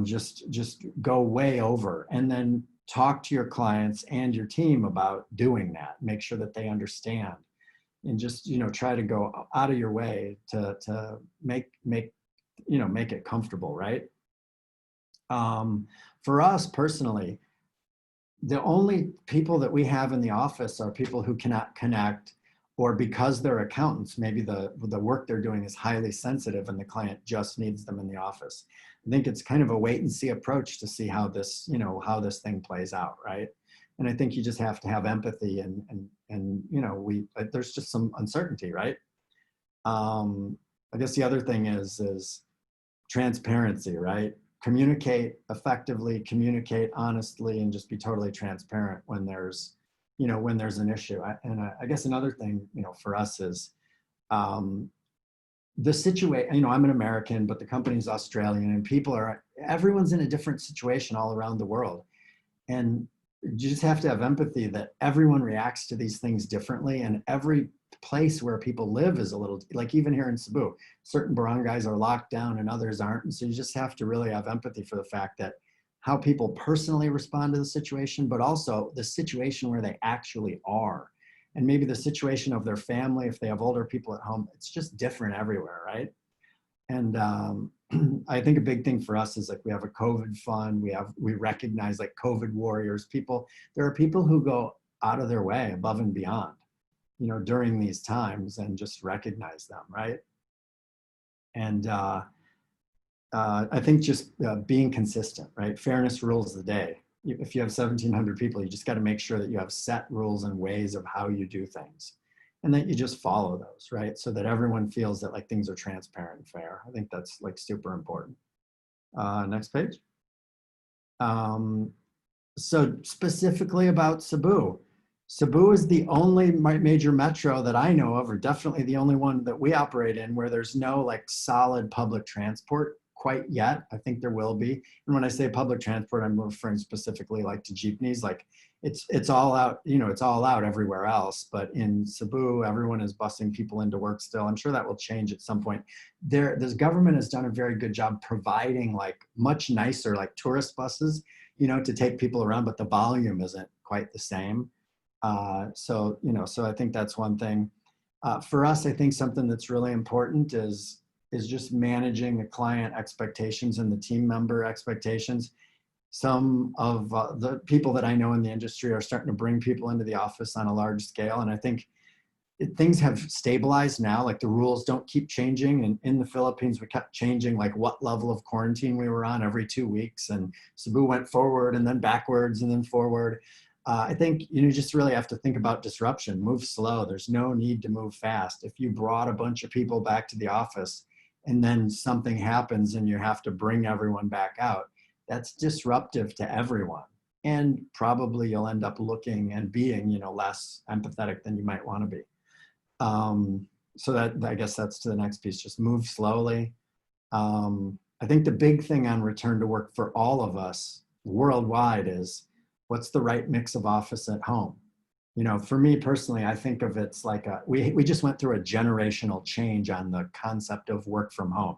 just go way over, and then talk to your clients and your team about doing that. Make sure that they understand, and just, you know, try to go out of your way to make it comfortable, right? For us personally, the only people that we have in the office are people who cannot connect, or because they're accountants, maybe the work they're doing is highly sensitive and the client just needs them in the office. I think it's kind of a wait and see approach to see how this, you know, how this thing plays out, right? And I think you just have to have empathy and you know, there's just some uncertainty, right? I guess the other thing is transparency, right? Communicate effectively, communicate honestly, and just be totally transparent when there's, you know, when there's an issue. And I guess another thing, you know, for us is the situation, you know, I'm an American, but the company's Australian, and everyone's in a different situation all around the world. And you just have to have empathy that everyone reacts to these things differently, and every place where people live is a little, like even here in Cebu, certain barangays are locked down and others aren't. And so you just have to really have empathy for the fact that how people personally respond to the situation, but also the situation where they actually are. And maybe the situation of their family, if they have older people at home, it's just different everywhere, right? And I think a big thing for us is like we have a COVID fund. We recognize like COVID warriors. People, there are people who go out of their way, above and beyond, you know, during these times, and just recognize them, right? And I think just being consistent, right? Fairness rules the day. If you have 1,700 people, you just got to make sure that you have set rules and ways of how you do things, and that you just follow those, right? So that everyone feels that like things are transparent and fair. I think that's like super important. Next page. So specifically about Cebu. Cebu is the only major metro that I know of, or definitely the only one that we operate in, where there's no like solid public transport quite yet. I think there will be. And when I say public transport, I'm referring specifically like to jeepneys. Like it's all out, you know, it's all out everywhere else. But in Cebu, everyone is busing people into work still. I'm sure that will change at some point. This government has done a very good job providing like much nicer like tourist buses, you know, to take people around, but the volume isn't quite the same. So, you know, so I think that's one thing. For us, I think something that's really important is just managing the client expectations and the team member expectations. Some of the people that I know in the industry are starting to bring people into the office on a large scale. And I think things have stabilized now, like the rules don't keep changing. And in the Philippines, we kept changing like what level of quarantine we were on every 2 weeks. And Cebu went forward and then backwards and then forward. I think you just really have to think about disruption, move slow. There's no need to move fast. If you brought a bunch of people back to the office and then something happens and you have to bring everyone back out, that's disruptive to everyone. And probably you'll end up looking and being, you know, less empathetic than you might want to be. So that, I guess that's to the next piece, just move slowly. I think the big thing on return to work for all of us worldwide is what's the right mix of office at home? You know, for me personally, I think of it's like we just went through a generational change on the concept of work from home.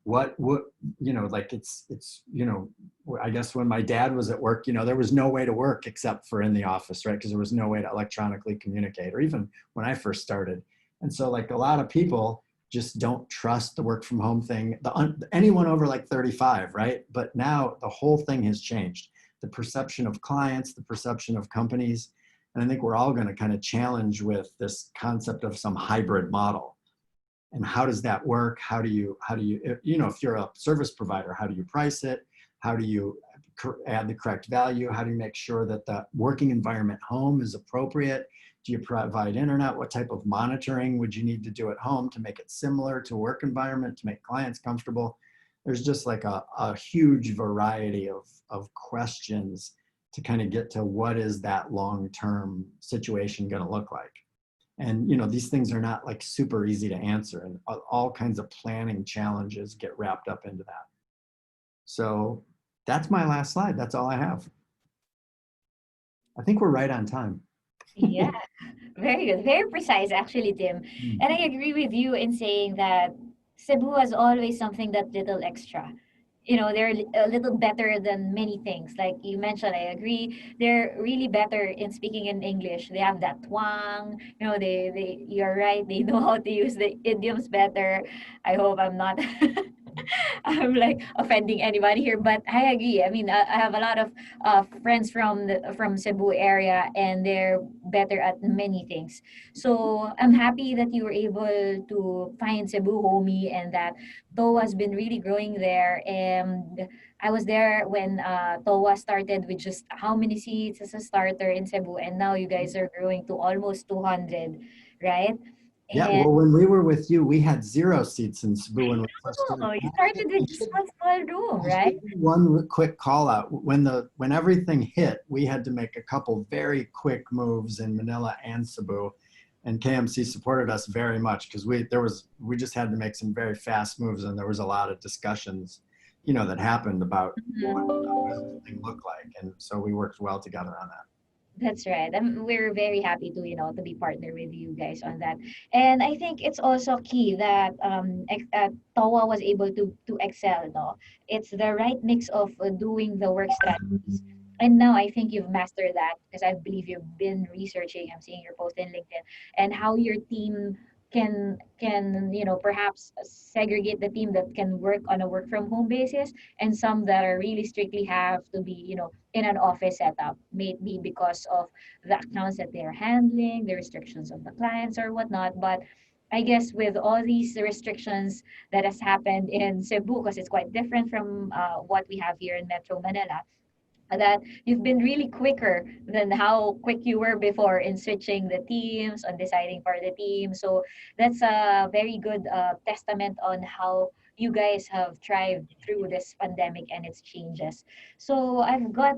What, you know, like it's, you know, I guess when my dad was at work, you know, there was no way to work except for in the office, right? Because there was no way to electronically communicate, or even when I first started. And so like a lot of people just don't trust the work from home thing, anyone over like 35, right? But now the whole thing has changed. The perception of clients, the perception of companies. And I think we're all going to kind of challenge with this concept of some hybrid model. And how does that work? How do you, you know, if you're a service provider, how do you price it? How do you add the correct value? How do you make sure that the working environment home is appropriate? Do you provide internet? What type of monitoring would you need to do at home to make it similar to work environment, to make clients comfortable? There's just like a huge variety of questions to kind of get to what is that long-term situation going to look like. And, you know, these things are not like super easy to answer, and all kinds of planning challenges get wrapped up into that. So that's my last slide. That's all I have. I think we're right on time. Yeah, very good. Very precise, actually, Tim. And I agree with you in saying that Cebu has always something that little extra. You know, they're a little better than many things. Like you mentioned, I agree. They're really better in speaking in English. They have that twang. You know, you're right. They know how to use the idioms better. I hope I'm not I'm like offending anybody here, but I agree. I mean, I have a lot of friends from Cebu area, and they're better at many things. So I'm happy that you were able to find Cebu homey, and that TOA has been really growing there. And I was there when TOA started with just how many seats as a starter in Cebu, and now you guys are growing to almost 200, right? Yeah, And well, when we were with you, we had 0 seats in Cebu when we first started. oh, you started with just one small room, right? One quick call out. When everything hit, we had to make a couple very quick moves in Manila and Cebu, and KMC supported us very much because we just had to make some very fast moves, and there was a lot of discussions, that happened about what Mhm. the business thing looked like, and so we worked well together on that. That's right. We're very happy to, to be partner with you guys on that. And I think it's also key that TOA was able to excel, no? It's the right mix of doing the work strategies. And now I think you've mastered that because I believe you've been researching. I'm seeing your post in LinkedIn and how your team can perhaps segregate the team that can work on a work from home basis and some that are really strictly have to be in an office setup, maybe because of the accounts that they're handling, the restrictions of the clients or whatnot. But I guess with all these restrictions that has happened in Cebu, because it's quite different from what we have here in Metro Manila, that you've been really quicker than how quick you were before in switching the teams, on deciding for the team. So that's a very good testament on how you guys have thrived through this pandemic and its changes. So I've got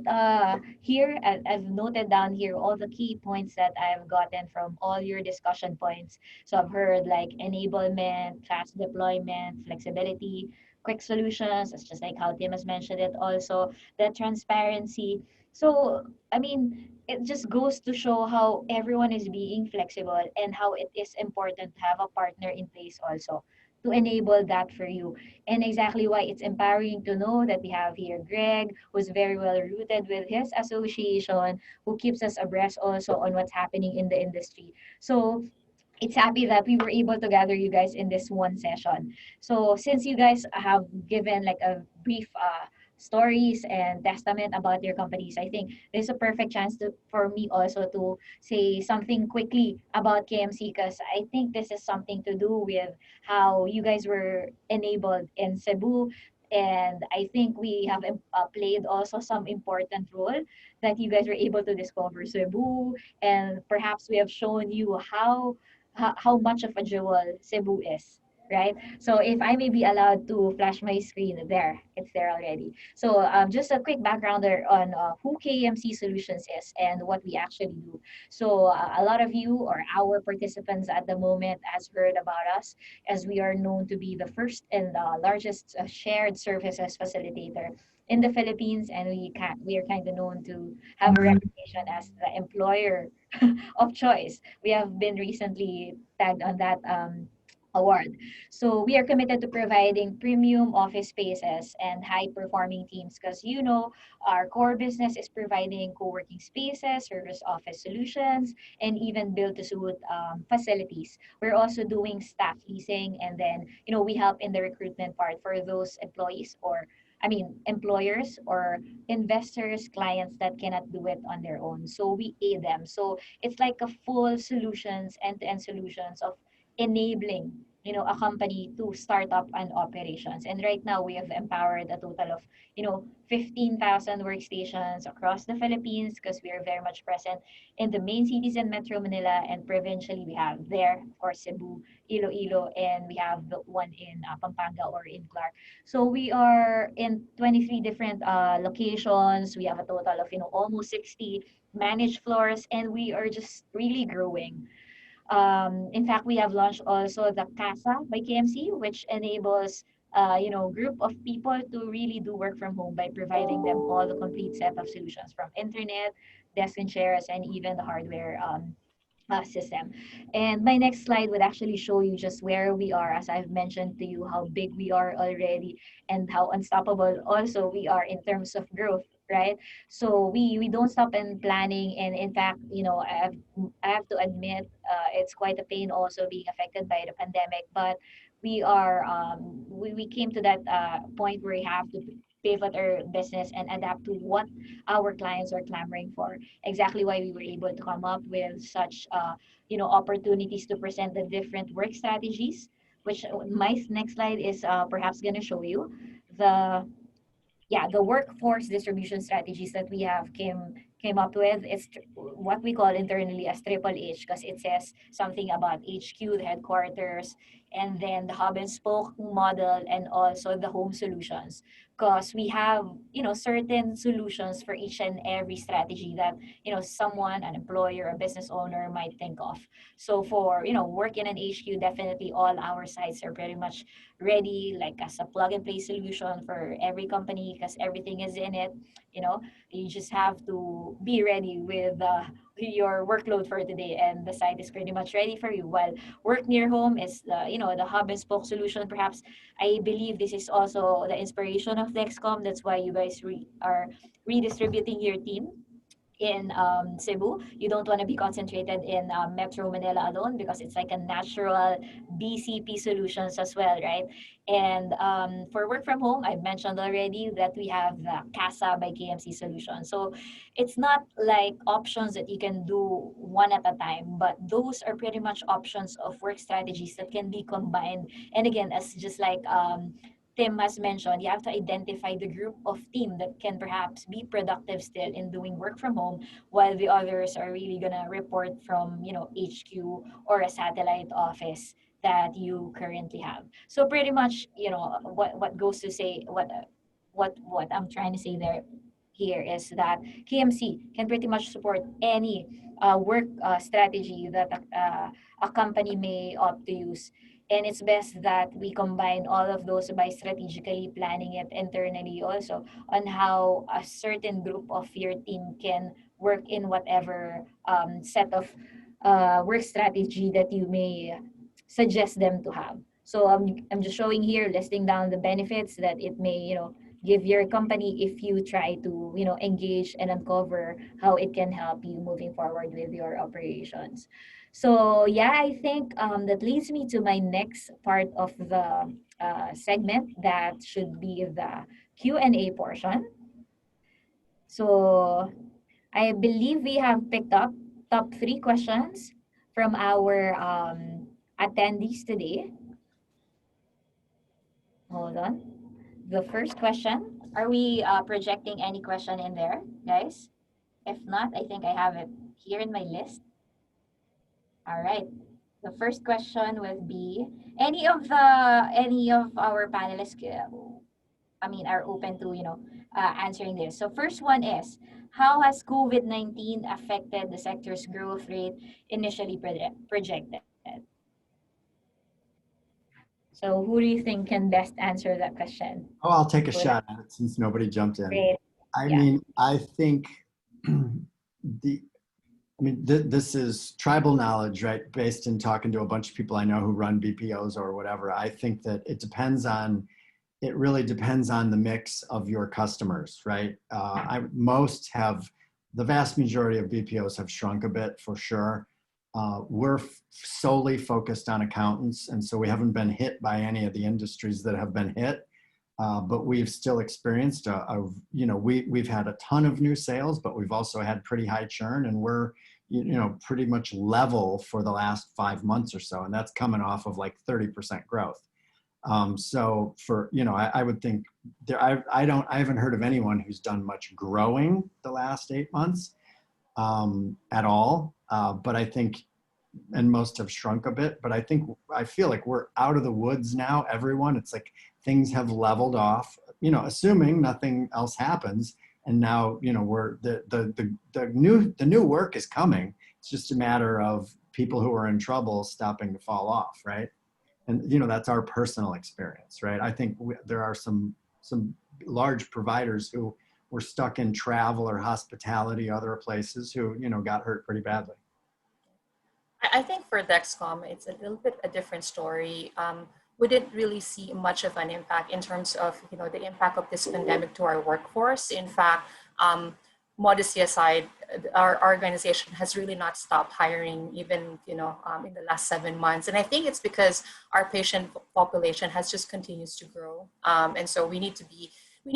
here, I've noted down here all the key points that I've gotten from all your discussion points. So I've heard like enablement, fast deployment, flexibility, quick solutions. It's just like how Tim has mentioned it also, the transparency. So, I mean, it just goes to show how everyone is being flexible and how it is important to have a partner in place also to enable that for you. And exactly why it's empowering to know that we have here Greg, who's very well rooted with his association, who keeps us abreast also on what's happening in the industry. So it's happy that we were able to gather you guys in this one session. So since you guys have given like a brief stories and testament about your companies, I think this is a perfect chance for me also to say something quickly about KMC because I think this is something to do with how you guys were enabled in Cebu. And I think we have played also some important role that you guys were able to discover Cebu, and perhaps we have shown you how much of a jewel Cebu is, right? So if I may be allowed to flash my screen there, it's there already. So just a quick backgrounder on who KMC Solutions is and what we actually do. So a lot of you or our participants at the moment has heard about us as we are known to be the first and largest shared services facilitator in the Philippines, and we are kind of known to have a reputation as the employer of choice. We have been recently tagged on that award. So we are committed to providing premium office spaces and high performing teams because our core business is providing co-working spaces, service office solutions, and even build to suit facilities. We're also doing staff leasing, and then we help in the recruitment part for those employees or employers or investors, clients that cannot do it on their own. So we aid them. So it's like a full solutions, end-to-end solutions of enabling a company to start up an operations. And right now we have empowered a total of 15,000 workstations across the Philippines because we are very much present in the main cities in Metro Manila, and provincially we have there, of course, Cebu, Iloilo, and we have the one in Pampanga or in Clark. So we are in 23 different locations. We have a total of almost 60 managed floors, and we are just really growing. In fact, we have launched also the Casa by KMC, which enables group of people to really do work from home by providing them all the complete set of solutions from internet, desk and chairs, and even the hardware system. And my next slide would actually show you just where we are, as I've mentioned to you, how big we are already and how unstoppable also we are in terms of growth, right? So we don't stop in planning, and in fact, I have to admit, it's quite a pain also being affected by the pandemic, but we came to that point where we have to pivot our business and adapt to what our clients are clamoring for. Exactly why we were able to come up with such opportunities to present the different work strategies, which my next slide is perhaps going to show you the the workforce distribution strategies that we have came up with. It's what we call internally as triple H because it says something about HQ, the headquarters, and then the hub and spoke model, and also the home solutions. Because we have certain solutions for each and every strategy that someone, an employer, a business owner might think of. So for work in an HQ, definitely all our sites are pretty much ready, like as a plug and play solution for every company because everything is in it. You know, you just have to be ready with your workload for today, and the site is pretty much ready for you. While work near home is the hub and spoke solution. Perhaps I believe this is also the inspiration of Dexcom. That's why you guys are redistributing your team in Cebu. You don't want to be concentrated in Metro Manila alone because it's like a natural BCP solutions as well, right? And for work from home, I mentioned already that we have the CASA by KMC solution. So it's not like options that you can do one at a time, but those are pretty much options of work strategies that can be combined. And again, as just like Tim has mentioned, you have to identify the group of team that can perhaps be productive still in doing work from home, while the others are really gonna report from HQ or a satellite office that you currently have. So pretty much, what goes to say what I'm trying to say there here is that KMC can pretty much support any work strategy that a company may opt to use. And it's best that we combine all of those by strategically planning it internally also on how a certain group of your team can work in whatever set of work strategy that you may suggest them to have. So I'm just showing here, listing down the benefits that it may, give your company if you try to, engage and uncover how it can help you moving forward with your operations. So yeah, I think that leads me to my next part of the segment that should be the Q&A portion. So I believe we have picked up top three questions from our attendees today. Hold on. The first question, are we projecting any question in there, guys? If not, I think I have it here in my list. All right. The first question would be, any of our panelists, are open to, answering this. So first one is, how has COVID-19 affected the sector's growth rate initially projected? So who do you think can best answer that question? Oh, I'll take a Would shot at it since nobody jumped in. Great. I Yeah. mean, I think this is tribal knowledge, right? Based in talking to a bunch of people I know who run BPOs or whatever. I think that it really depends on the mix of your customers, right? The vast majority of BPOs have shrunk a bit for sure. We're solely focused on accountants, and so we haven't been hit by any of the industries that have been hit. But we've still experienced we've had a ton of new sales, but we've also had pretty high churn, and we're pretty much level for the last 5 months or so, and that's coming off of like 30% growth. So for I would think I haven't heard of anyone who's done much growing the last 8 months at all. But I think, and most have shrunk a bit, but I feel like we're out of the woods now, everyone. It's like things have leveled off, assuming nothing else happens. And now, we're the new work is coming. It's just a matter of people who are in trouble stopping to fall off, right? And that's our personal experience, right? I think there are some large providers who were stuck in travel or hospitality, other places who got hurt pretty badly. I think for Dexcom, it's a little bit a different story. We didn't really see much of an impact in terms of the impact of this pandemic to our workforce. In fact, modesty aside, our organization has really not stopped hiring even in the last 7 months. And I think it's because our patient population has just continues to grow, and so we need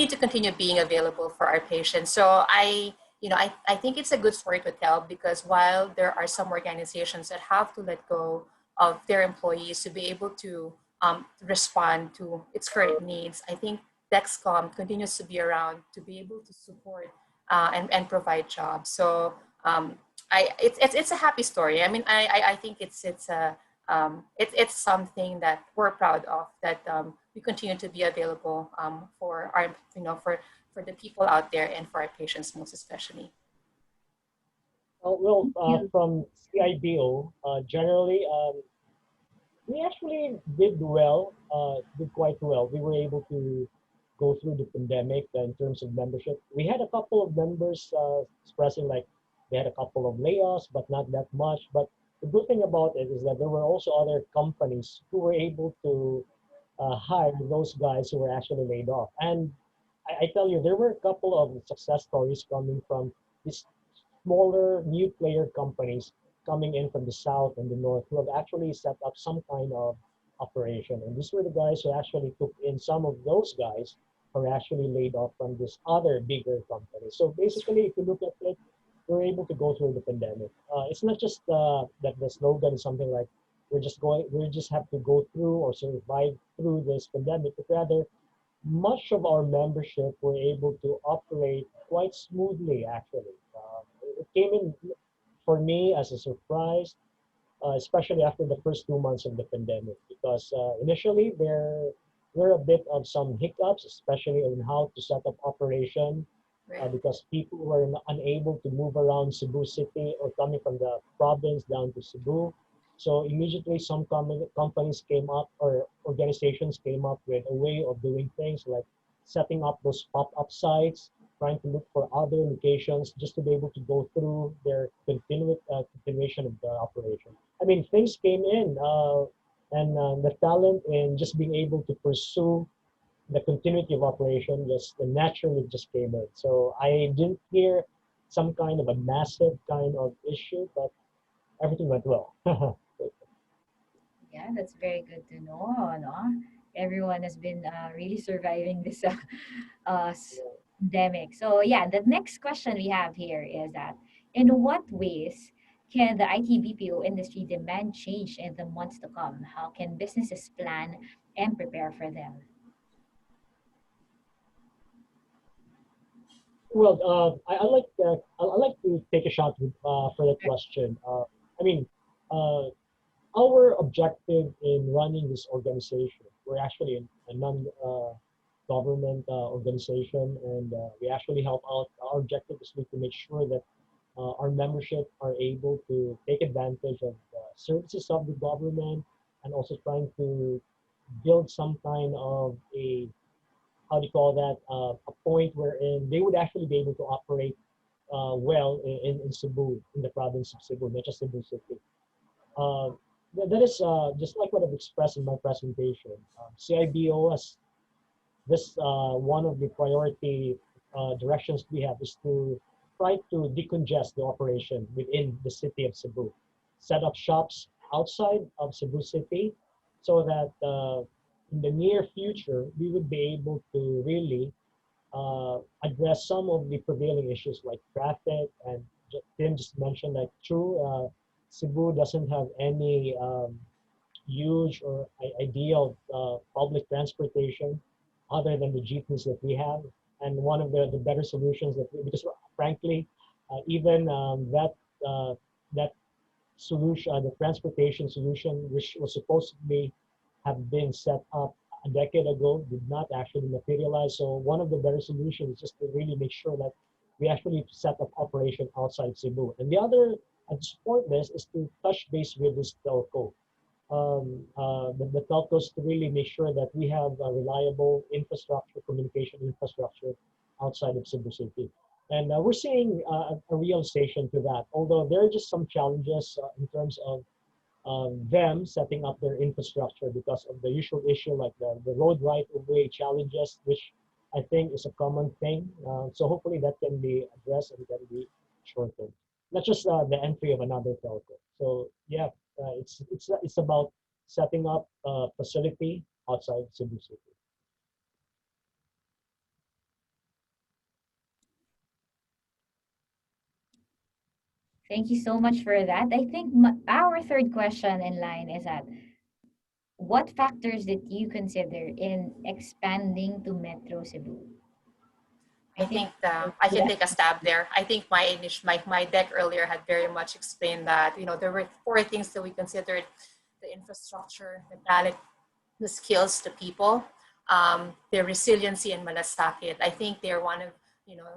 to continue being available for our patients. So I think it's a good story to tell, because while there are some organizations that have to let go of their employees to be able to respond to its current needs, I think Dexcom continues to be around to be able to support and provide jobs. So it's a happy story. I mean, I think it's something that we're proud of, that we continue to be available for our for the people out there and for our patients most especially. From CIBO, generally, We actually did well, did quite well. We were able to go through the pandemic in terms of membership. We had a couple of members expressing like they had a couple of layoffs, but not that much. But the good thing about it is that there were also other companies who were able to hire those guys who were actually laid off. And I tell you, there were a couple of success stories coming from these smaller new player companies coming in from the south and the north who have actually set up some kind of operation. And these were the guys who actually took in some of those guys who are actually laid off from this other bigger company. So basically, if you look at it, we're able to go through the pandemic. It's not just that the slogan is something like we just have to go through or survive through this pandemic, but rather much of our membership were able to operate quite smoothly, actually. It came in for me as a surprise, especially after the first 2 months of the pandemic, because initially there were a bit of some hiccups, especially on how to set up operation, Right. because people were unable to move around Cebu City or coming from the province down to Cebu. So immediately some companies came up or organizations came up with a way of doing things like setting up those pop-up sites, trying to look for other locations just to be able to go through their continuation of the operation. I mean, things came in, and the talent in just being able to pursue the continuity of operation just naturally just came in. So I didn't hear some kind of a massive kind of issue, but everything went well. Yeah, that's very good to know, no? Everyone has been really surviving this pandemic. So yeah, the next question we have here is that in what ways can the IT BPO industry demand change in the months to come? How can businesses plan and prepare for them? Well, I like to take a shot for that question. I mean, uh, our objective in running this organization, we're actually a non government organization, and we actually help out. Our objective is to make sure that our membership are able to take advantage of the services of the government and also trying to build some kind of a how do you call that a point wherein they would actually be able to operate well in Cebu, in the province of Cebu, not just Cebu City. Uh, that is just like what I've expressed in my presentation. CIBO has this one of the priority directions we have is to try to decongest the operation within the city of Cebu, set up shops outside of Cebu City so that in the near future we would be able to really address some of the prevailing issues like traffic and Tim just mentioned that true Cebu doesn't have any huge or ideal public transportation other than the jeepneys that we have. And one of the better solutions that we, because frankly, even uh, that solution, the transportation solution, which was supposed to be have been set up a decade ago, did not actually materialize. So one of the better solutions is just to really make sure that we actually set up operation outside Cebu. And the other, to support this, is to touch base with this telco the telcos to really make sure that we have a reliable infrastructure, communication infrastructure outside of Cebu City. And we're seeing a realization to that, although there are just some challenges in terms of them setting up their infrastructure because of the usual issue like the road right of way challenges, which I think is a common thing. So hopefully that can be addressed and can be shortened. Not just the entry of another telco. So yeah, it's about setting up a facility outside Cebu City. Thank you so much for that. I think our third question in line is that what factors did you consider in expanding to Metro Cebu? I I think think I can take a stab there. I think my deck earlier had very much explained that, there were four things that we considered: the infrastructure, the talent, the skills, the people, their resiliency and malasakit. I think they're one of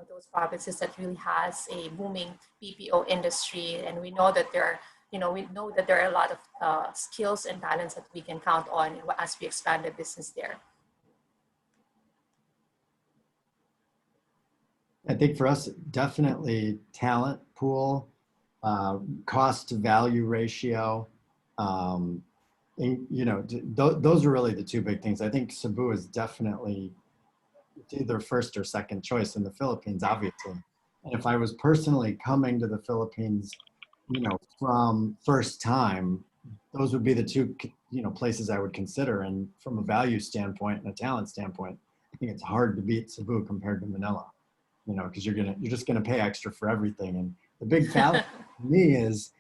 those provinces that really has a booming BPO industry, and we know that there are you know, we know that there are a lot of skills and talents that we can count on as we expand the business there. I think for us, definitely talent pool, cost to value ratio. And, you know, those are really the two big things. I think Cebu is definitely either first or second choice in the Philippines, obviously. And if I was personally coming to the Philippines, you know, from first time, those would be the two, you know, places I would consider. And from a value standpoint and a talent standpoint, I think it's hard to beat Cebu compared to Manila, you know, because you're just gonna pay extra for everything. And the big fallacy to me is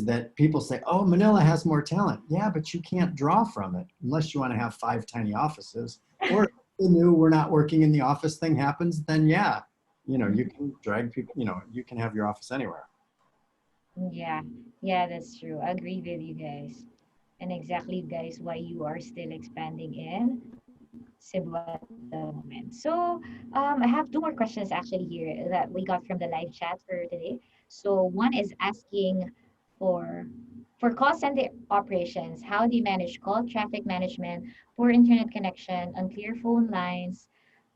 that people say, oh, Manila has more talent. Yeah, but you can't draw from it unless you want to have 5 tiny offices. Or if the new we're not working in the office thing happens, then yeah, you know, you can drag people, you know, you can have your office anywhere. Yeah, yeah, that's true. I agree with you guys. And exactly, guys, why you are still expanding in Cebu at the moment. So, I have two more questions actually here that we got from the live chat for today. So, one is asking for call center operations, how do you manage call traffic management, poor internet connection, unclear phone lines,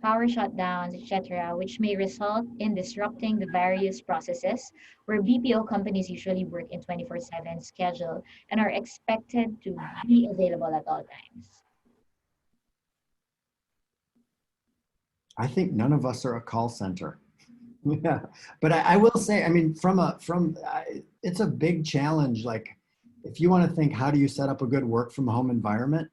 power shutdowns, etc., which may result in disrupting the various processes where BPO companies usually work in 24/7 schedule and are expected to be available at all times. I think none of us are a call center. Yeah, but I will say, I mean, it's a big challenge. Like, if you want to think, how do you set up a good work from home environment?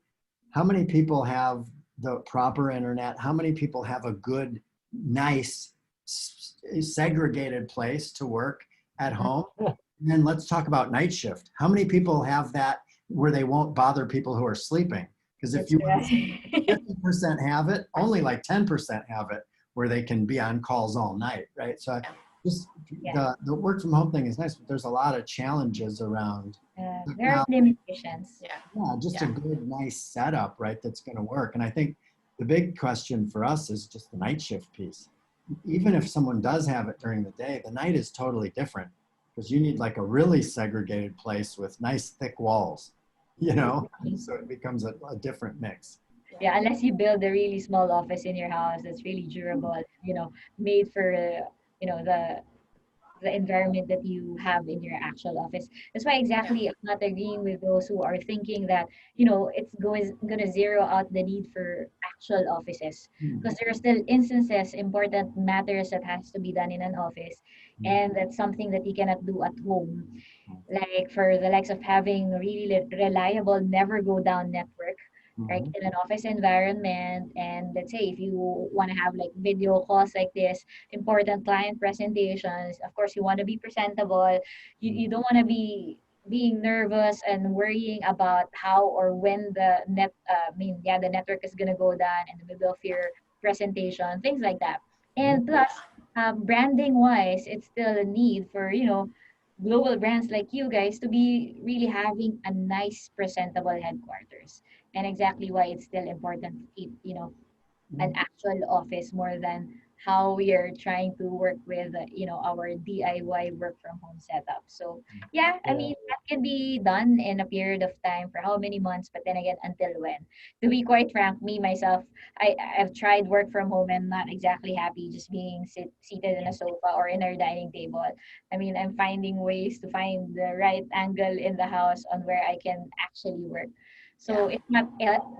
How many people have the proper internet? How many people have a good, nice, segregated place to work at home? And then let's talk about night shift. How many people have that where they won't bother people who are sleeping? Because if That's you right. 50% have it, only like 10% have it where they can be on calls all night, right? So just Yeah. the work from home thing is nice, but there's a lot of challenges around There are technology. limitations. Yeah. Yeah, just a good, nice setup, right? That's going to work. And I think the big question for us is just the night shift piece. Even if someone does have it during the day, the night is totally different because you need like a really segregated place with nice thick walls, you know? So it becomes a different mix. Yeah, unless you build a really small office in your house that's really durable, made for the environment that you have in your actual office. That's why Yeah. exactly I'm not agreeing with those who are thinking that, it's gonna zero out the need for actual offices. Because there are still instances, important matters that has to be done in an office. And that's something that you cannot do at home. Like for the likes of having really reliable, never go down network, right, Mhm. in an office environment. And let's say if you want to have like video calls like this, important client presentations, of course you want to be presentable. You don't want to be being nervous and worrying about how or when the network is going to go down in the middle of your presentation, things like that. And plus, branding wise, it's still a need for global brands like you guys to be really having a nice presentable headquarters. And exactly why it's still important to keep an actual office more than how we are trying to work with our DIY work from home setup. So yeah, I Yeah. mean that can be done in a period of time for how many months, but then again, until when? To be quite frank, me myself, I've tried work from home and not exactly happy just being seated in a sofa or in our dining table. I mean, I'm finding ways to find the right angle in the house on where I can actually work. So Yeah. it's not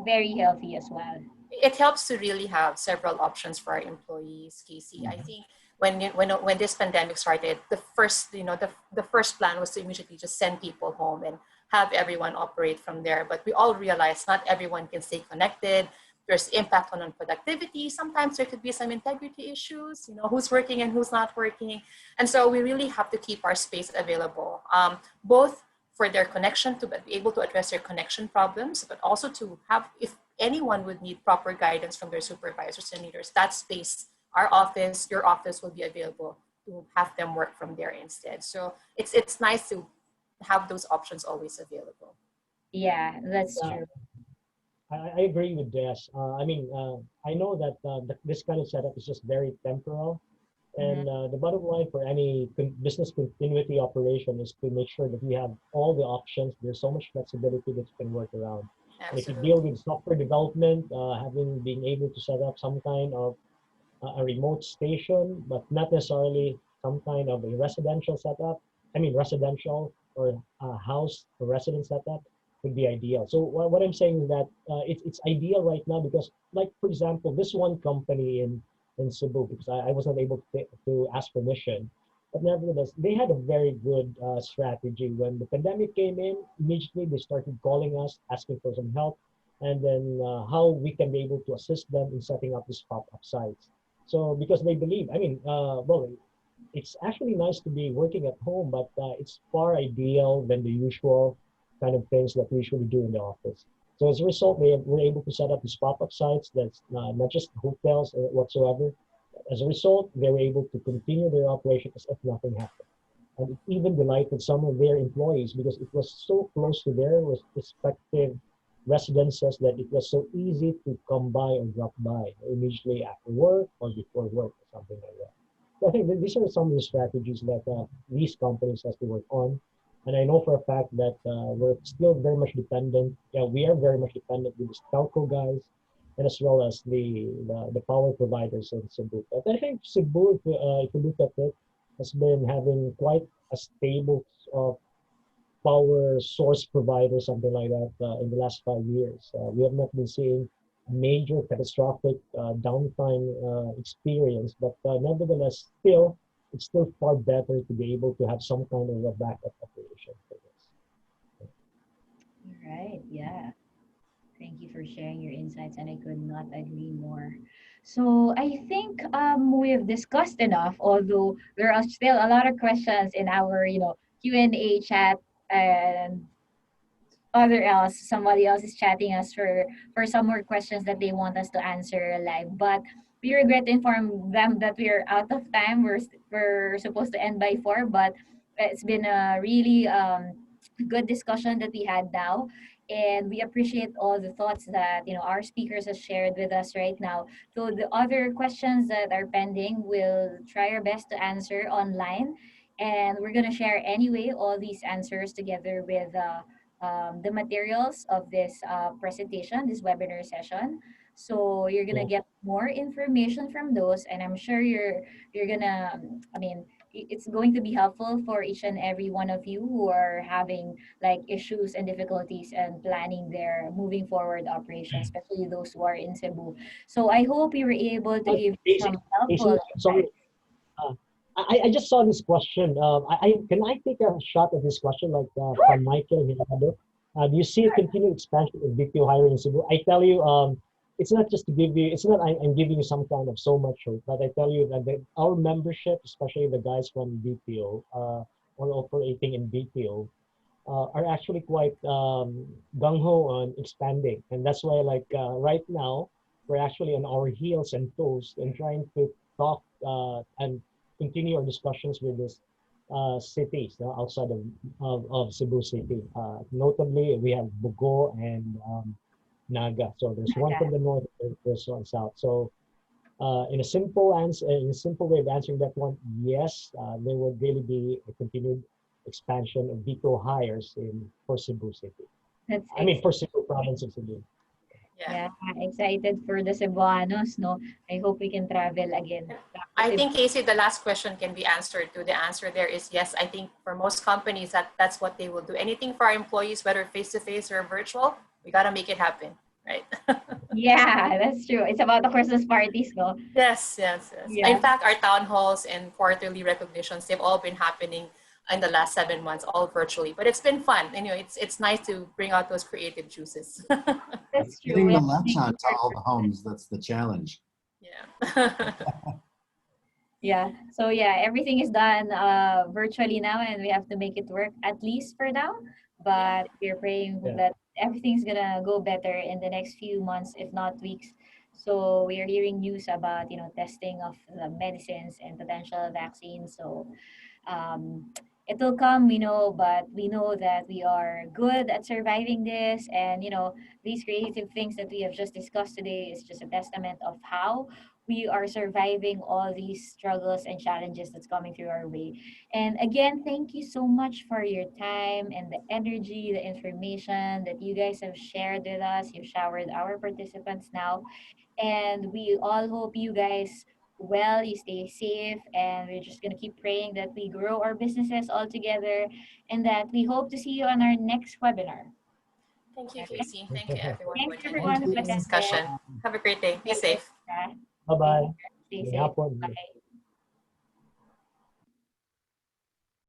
very healthy as well. It helps to really have several options for our employees, Casey. I think when this pandemic started, the first plan was to immediately just send people home and have everyone operate from there. But we all realized not everyone can stay connected. There's impact on productivity. Sometimes there could be some integrity issues, who's working and who's not working. And so we really have to keep our space available, both for their connection to be able to address their connection problems, but also to have, if anyone would need proper guidance from their supervisors and leaders, that space, our office, your office will be available to have them work from there instead. So it's nice to have those options always available. Yeah, that's Uh, true. I agree with Des. I mean, I know that this kind of setup is just very temporal. Mhm. And the bottom line for any business continuity operation is to make sure that you have all the options. There's so much flexibility that you can work around. And if you deal Absolutely. with software development, being able to set up some kind of a remote station, but not necessarily some kind of a residential setup. I mean, residential or a house or residence setup would be ideal. So what I'm saying is that it's ideal right now because, like for example, this one company in Cebu, because I wasn't able to ask permission, but nevertheless, they had a very good strategy. When the pandemic came in, immediately they started calling us, asking for some help, and then how we can be able to assist them in setting up these pop-up sites. So because they believe, it's actually nice to be working at home, but it's far ideal than the usual kind of things that we usually do in the office. So as a result, we're able to set up these pop-up sites that's not just hotels or whatsoever. As a result, they were able to continue their operation as if nothing happened. And it even delighted some of their employees because it was so close to their respective residences that it was so easy to come by or drop by immediately after work or before work or something like that. So I think that these are some of the strategies that these companies has to work on. And I know for a fact that we're still very much dependent. Yeah, we are very much dependent with the telco guys and as well as the power providers in Cebu. But I think Cebu, if you look at it, has been having quite a stable power source provider, something like that, in the last 5 years. We have not been seeing a major catastrophic downtime experience, but nevertheless, it's still far better to be able to have some kind of a backup operation for this. Right. Yeah. Thank you for sharing your insights, and I could not agree more. So I think we've discussed enough, although there are still a lot of questions in our Q&A chat, and somebody else is chatting us for some more questions that they want us to answer live. But we regret to inform them that we are out of time. We're supposed to end by 4, but it's been a really good discussion that we had now, and we appreciate all the thoughts that our speakers have shared with us right now. So the other questions that are pending, we'll try our best to answer online, and we're gonna share anyway all these answers together with the materials of this presentation, this webinar session. So you're gonna Yeah. get more information from those, and I'm sure you're gonna. It's going to be helpful for each and every one of you who are having like issues and difficulties and planning their moving forward operations, especially those who are in Cebu. So I hope you were able to give Casey, some helpful Casey, sorry. insights. Uh, I just saw this question. Can I take a shot at this question, like from Michael Hirado? Do you see a continued expansion of BPO hiring in Cebu? I tell you, it's not just to give you. It's not I'm giving you some kind of so much hope, but I tell you that our membership, especially the guys from BPO, or operating in BPO, are actually quite gung ho on expanding, and that's why like right now we're actually on our heels and toes and trying to talk and continue our discussions with these cities outside of Cebu City. Notably, we have Bogo and Naga. So there's one Okay. from the north, there's one south. So in a simple answer, in a simple way of answering that one, yes, there will really be a continued expansion of VITO hires in for Cebu City. That's I mean, ex- for Cebu province of Cebu. Yeah. yeah, excited for the Cebuanos, no? I hope we can travel again back to I Cebu. think, Casey, the last question can be answered too. The answer there is yes. I think for most companies, that's what they will do. Anything for our employees, whether face to face or virtual, we got to make it happen, right? Yeah, that's true. It's about the Christmas parties, no? Yes, yes, yes. In Yeah, fact, our town halls and quarterly recognitions, they've all been happening in the last 7 months, all virtually. But it's been fun. Anyway, it's nice to bring out those creative juices. that's true. Getting We the have to latch make on it to work. all the homes, that's the challenge. Yeah. Yeah. So yeah, everything is done virtually now, and we have to make it work at least for now. Yeah. But we're praying Yeah. that everything's gonna go better in the next few months, if not weeks. So we are hearing news about testing of the medicines and potential vaccines. So it will come, but we know that we are good at surviving this. And these creative things that we have just discussed today is just a testament of how we are surviving all these struggles and challenges that's coming through our way. And again, thank you so much for your time and the energy, the information that you guys have shared with us. You've showered our participants now. And we all hope you guys well, you stay safe, and we're just going to keep praying that we grow our businesses all together and that we hope to see you on our next webinar. Thank you, Okay? Casey. Thank you, everyone, for Thanks attending everyone Thank who you. today's attended. discussion. Have a great day. Be safe. Take Bye-bye. care. Stay May safe. hapon. Bye.